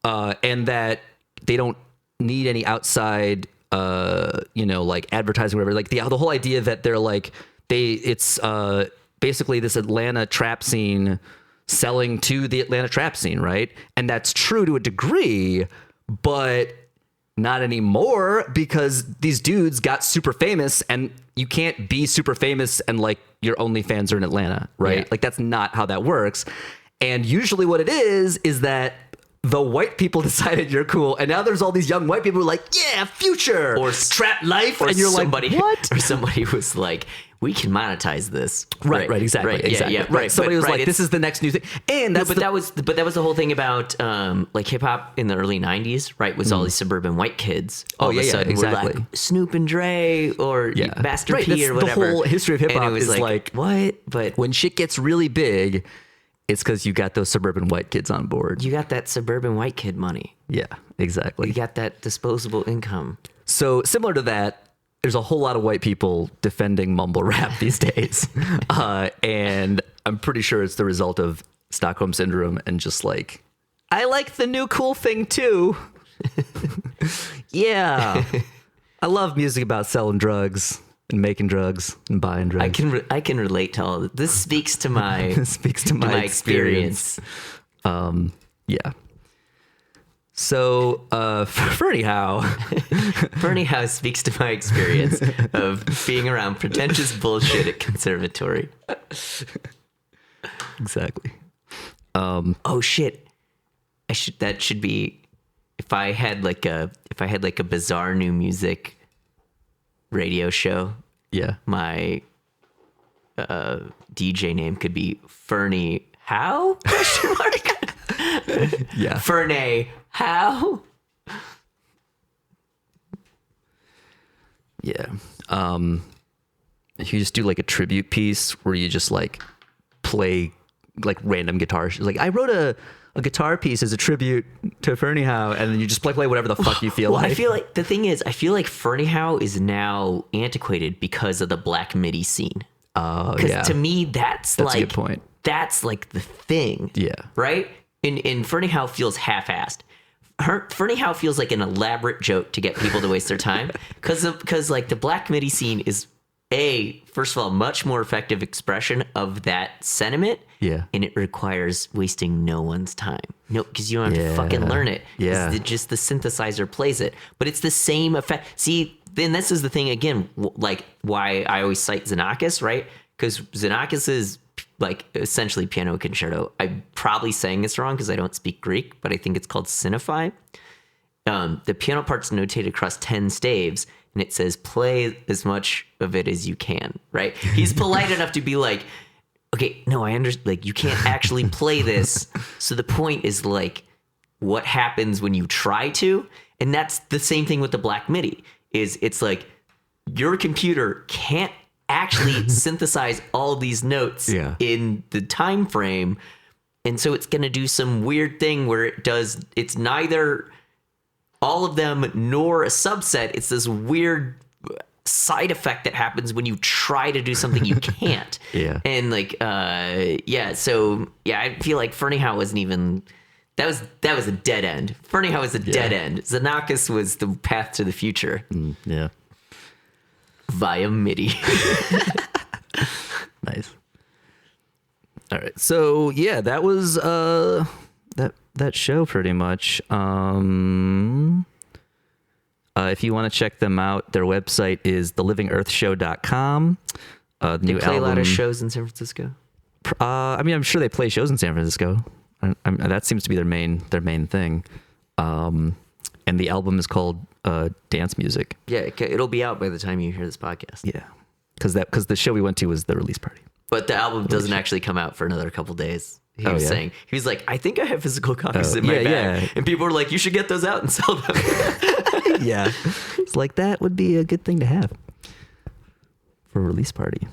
and that they don't need any outside like advertising or whatever. Like the whole idea that they're like it's basically this Atlanta trap scene selling to the Atlanta trap scene, right? And that's true to a degree, but not anymore, because these dudes got super famous, and you can't be super famous and like your OnlyFans are in Atlanta, right? Yeah. Like that's not how that works. And usually what it is that the white people decided you're cool, and now there's all these young white people who are like, yeah, future or trap life, or and you're somebody, like, what? Or somebody was like, we can monetize this. Right, exactly. Yeah, right. Somebody was like, this is the next new thing. And that's that was the whole thing about like hip hop in the early 90s, right? Was all these suburban white kids all of a sudden exactly. were like Snoop and Dre or Master P or whatever. The whole history of hip hop was is like, what? But when shit gets really big, it's because you got those suburban white kids on board. You got that suburban white kid money. Yeah, exactly. You got that disposable income. So similar to that, there's a whole lot of white people defending mumble rap these days. And I'm pretty sure it's the result of Stockholm Syndrome and just like, I like the new cool thing too. Yeah. I love music about selling drugs and making drugs and buying drugs. I can relate to all of this. Speaks to my experience. Yeah. So, Fernie Howe. Fernie Howe speaks to my experience of being around pretentious bullshit at conservatory. Exactly. Oh shit! That should be if I had like a bizarre new music radio show. Yeah. My DJ name could be Fernie Howe? Yeah. Fernie Howe? Yeah. You just do like a tribute piece where you just like play like random guitars. Like, I wrote a guitar piece as a tribute to Fernie Howe, and then you just play whatever the fuck you feel like. I feel like the thing is, I feel like Fernie Howe is now antiquated because of the Black MIDI scene. Oh, yeah. To me, that's like a good point. That's like the thing. Yeah. Right? And Fernie Howe feels half-assed. Fernie Howe feels like an elaborate joke to get people to waste their time, because like the Black MIDI scene is first of all, much more effective expression of that sentiment. Yeah. And it requires wasting no one's time. No, because you don't have to fucking learn it. Yeah. Just the synthesizer plays it. But it's the same effect. See, then this is the thing again, like why I always cite Xenakis, right? Because Xenakis is like essentially piano concerto. I'm probably saying this wrong because I don't speak Greek, but I think it's called Sinify. The piano part's notated across 10 staves, and it says play as much of it as you can, right? He's polite enough to be like, okay, no, I understand. Like, you can't actually play this. So the point is like what happens when you try to, and that's the same thing with the Black MIDI. It's like your computer can't actually synthesize all these notes in the time frame. And so it's going to do some weird thing where it's neither all of them nor a subset. It's this weird side effect that happens when you try to do something you can't. And like, so I feel like Ferniehow wasn't even, that was a dead end. Ferniehow was a dead end. Xenakis was the path to the future. Via MIDI. Nice. All right. So yeah, that was that show pretty much. If you want to check them out, their website is thelivingearthshow.com. The They new play album. a lot of shows in San Francisco. I mean, I'm sure they play shows in San Francisco. That seems to be their main thing. And the album is called Dance Music. Yeah, it'll be out by the time you hear this podcast. Yeah, because the show we went to was the release party. But the album doesn't actually come out for another couple days. He was saying, he was like, I think I have physical copies in my bag. And people were like, you should get those out and sell them. It's like, that would be a good thing to have for a release party.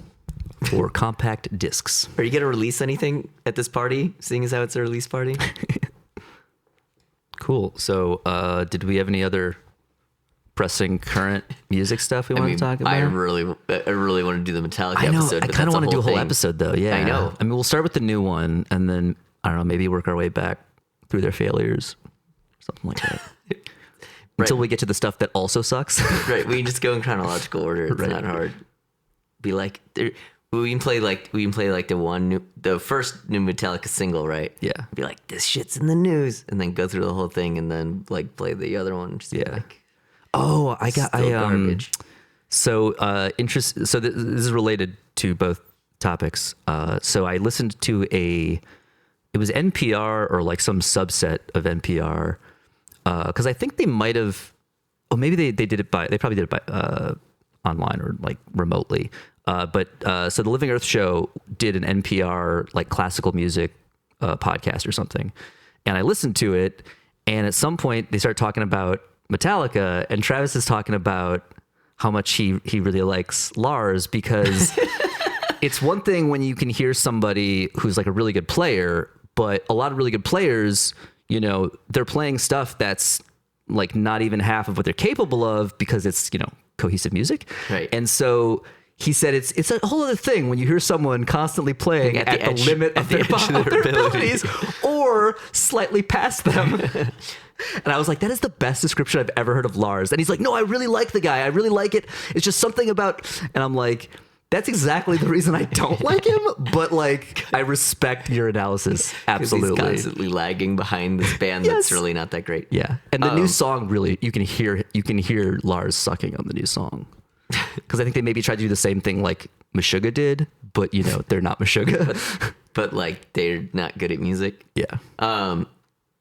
Or compact discs. Are you going to release anything at this party, seeing as how it's a release party? Cool. So, did we have any other pressing current music stuff we want to talk about? I really want to do the Metallica I know, episode. I kind of want to do a whole episode, though. Yeah, I know. I mean, we'll start with the new one, and then, I don't know, maybe work our way back through their failures. Something like that. Until we get to the stuff that also sucks. Right. We can just go in chronological order. It's not hard. Be like... We can play the first new Metallica single, right? Yeah. Be like, this shit's in the news, and then go through the whole thing, and then like play the other one. Just like, garbage. So So this is related to both topics. So I listened to it was NPR or like some subset of NPR, because I think they might have, maybe they probably did it by online or like remotely. But so the Living Earth Show did an NPR like classical music podcast or something, and I listened to it. And at some point, they start talking about Metallica, and Travis is talking about how much he really likes Lars, because it's one thing when you can hear somebody who's like a really good player, but a lot of really good players, they're playing stuff that's like not even half of what they're capable of because it's cohesive music, right? And so he said it's a whole other thing when you hear someone constantly playing at the limit of their abilities or slightly past them. And I was like, that is the best description I've ever heard of Lars. And he's like, no, I really like the guy. I really like it. It's just something about... And I'm like, that's exactly the reason I don't like him. But like, I respect your analysis. Absolutely. He's constantly lagging behind this band that's really not that great. Yeah. And the new song, really, you can hear Lars sucking on the new song. Because I think they maybe tried to do the same thing like Meshuggah did, but they're not Meshuggah. but like they're not good at music. Yeah.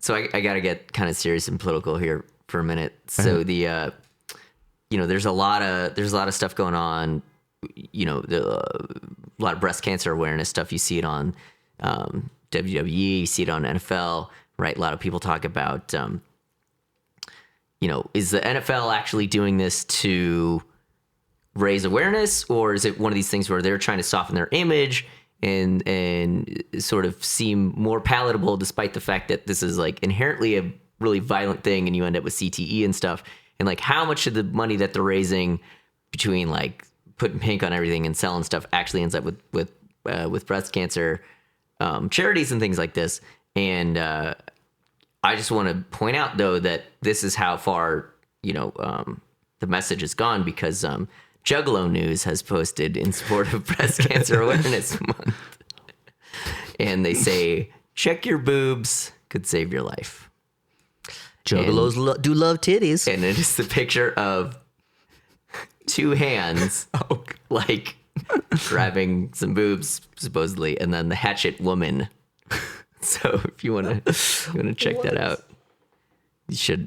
So I got to get kind of serious and political here for a minute. So there's a lot of stuff going on. A lot of breast cancer awareness stuff. You see it on WWE. You see it on NFL. Right. A lot of people talk about is the NFL actually doing this to raise awareness, or is it one of these things where they're trying to soften their image and sort of seem more palatable, despite the fact that this is like inherently a really violent thing, and you end up with CTE and stuff? And like, how much of the money that they're raising between like putting pink on everything and selling stuff actually ends up with breast cancer charities and things like this? And I just want to point out, though, that this is how far the message has gone, because Juggalo News has posted in support of Breast Cancer Awareness Month. And they say, check your boobs, could save your life. Juggalos do love titties. And it is the picture of two hands, like, grabbing some boobs, supposedly, and then the hatchet woman. So if you want to check that out,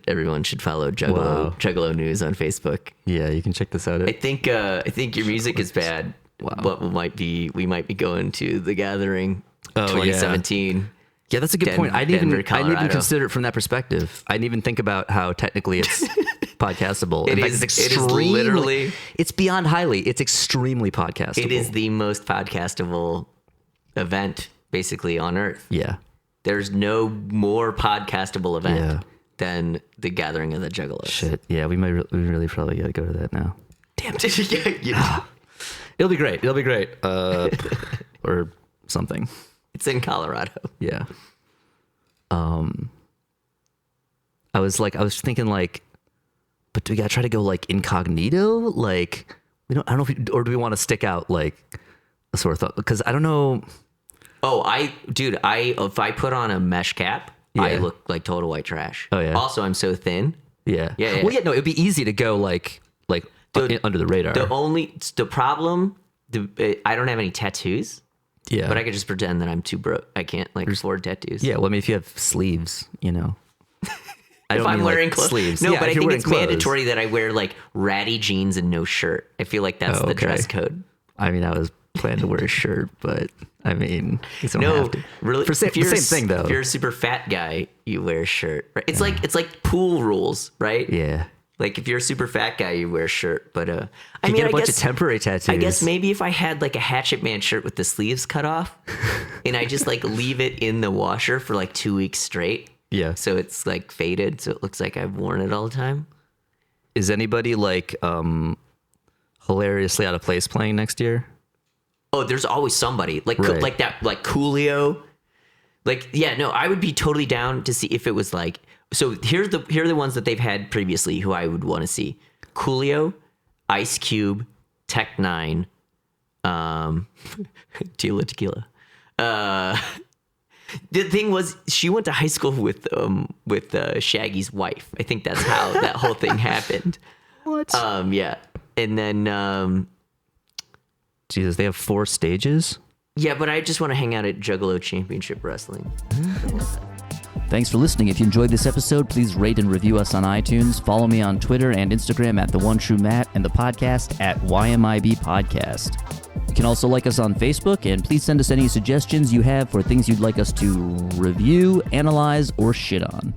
everyone should follow Juggalo News on Facebook. Yeah, you can check this out. I think your music is bad. Wow. But we might be going to the Gathering 2017. Yeah, that's a good point. I didn't even consider it from that perspective. I didn't even think about how technically it's podcastable. It In is- fact, it is literally- it's beyond highly. It's extremely podcastable. It is the most podcastable event basically on Earth. Yeah. There's no more podcastable event Yeah. than the Gathering of the Juggalos. Shit. Yeah, we really probably got to go to that now. Damn it. Yeah. It'll be great. It'll be great. Or something. It's in Colorado. Yeah. I was thinking like, but do we gotta try to go like incognito? Like, I don't know if or do we want to stick out like a sore thought? Because I don't know. Oh, if I put on a mesh cap, I look like total white trash. Oh, yeah. Also, I'm so thin. Yeah. Yeah. Well, yeah, no, it'd be easy to go like under the radar. The problem, I don't have any tattoos. Yeah. But I could just pretend that I'm too broke. I can't afford tattoos. Yeah, well, I mean, if you have sleeves, you know. I If I'm wearing clothes. sleeves. No, Yeah, but I if you're think wearing it's clothes. mandatory that I wear like ratty jeans and no shirt. I feel like that's Oh, the okay. dress code. I mean, I was planning to wear a shirt, but I mean, you don't No, have to. really. For the same thing, though. If you're a super fat guy, you wear a shirt. Right? It's like pool rules, right? Yeah. Like if you're a super fat guy, you wear a shirt. But You get a bunch of temporary tattoos. I guess maybe if I had like a Hatchet Man shirt with the sleeves cut off, and I just like leave it in the washer for like 2 weeks straight. Yeah. So it's like faded, so it looks like I've worn it all the time. Is anybody like hilariously out of place playing next year? Oh, there's always somebody like Right. like that, like Coolio. Like, yeah, no, I would be totally down to see if it was like. So here are the ones that they've had previously who I would want to see: Coolio, Ice Cube, Tech Nine, Tila Tequila. The thing was, she went to high school with Shaggy's wife. I think that's how that whole thing happened. What? Yeah, and then Jesus, they have 4 stages? yeah, but I just want to hang out at Juggalo Championship Wrestling. Thanks for listening. If you enjoyed this episode, please rate and review us on iTunes. Follow me on Twitter and Instagram at @TheOneTrueMatt and the podcast at YMIB Podcast. You can also like us on Facebook, and please send us any suggestions you have for things you'd like us to review, analyze, or shit on.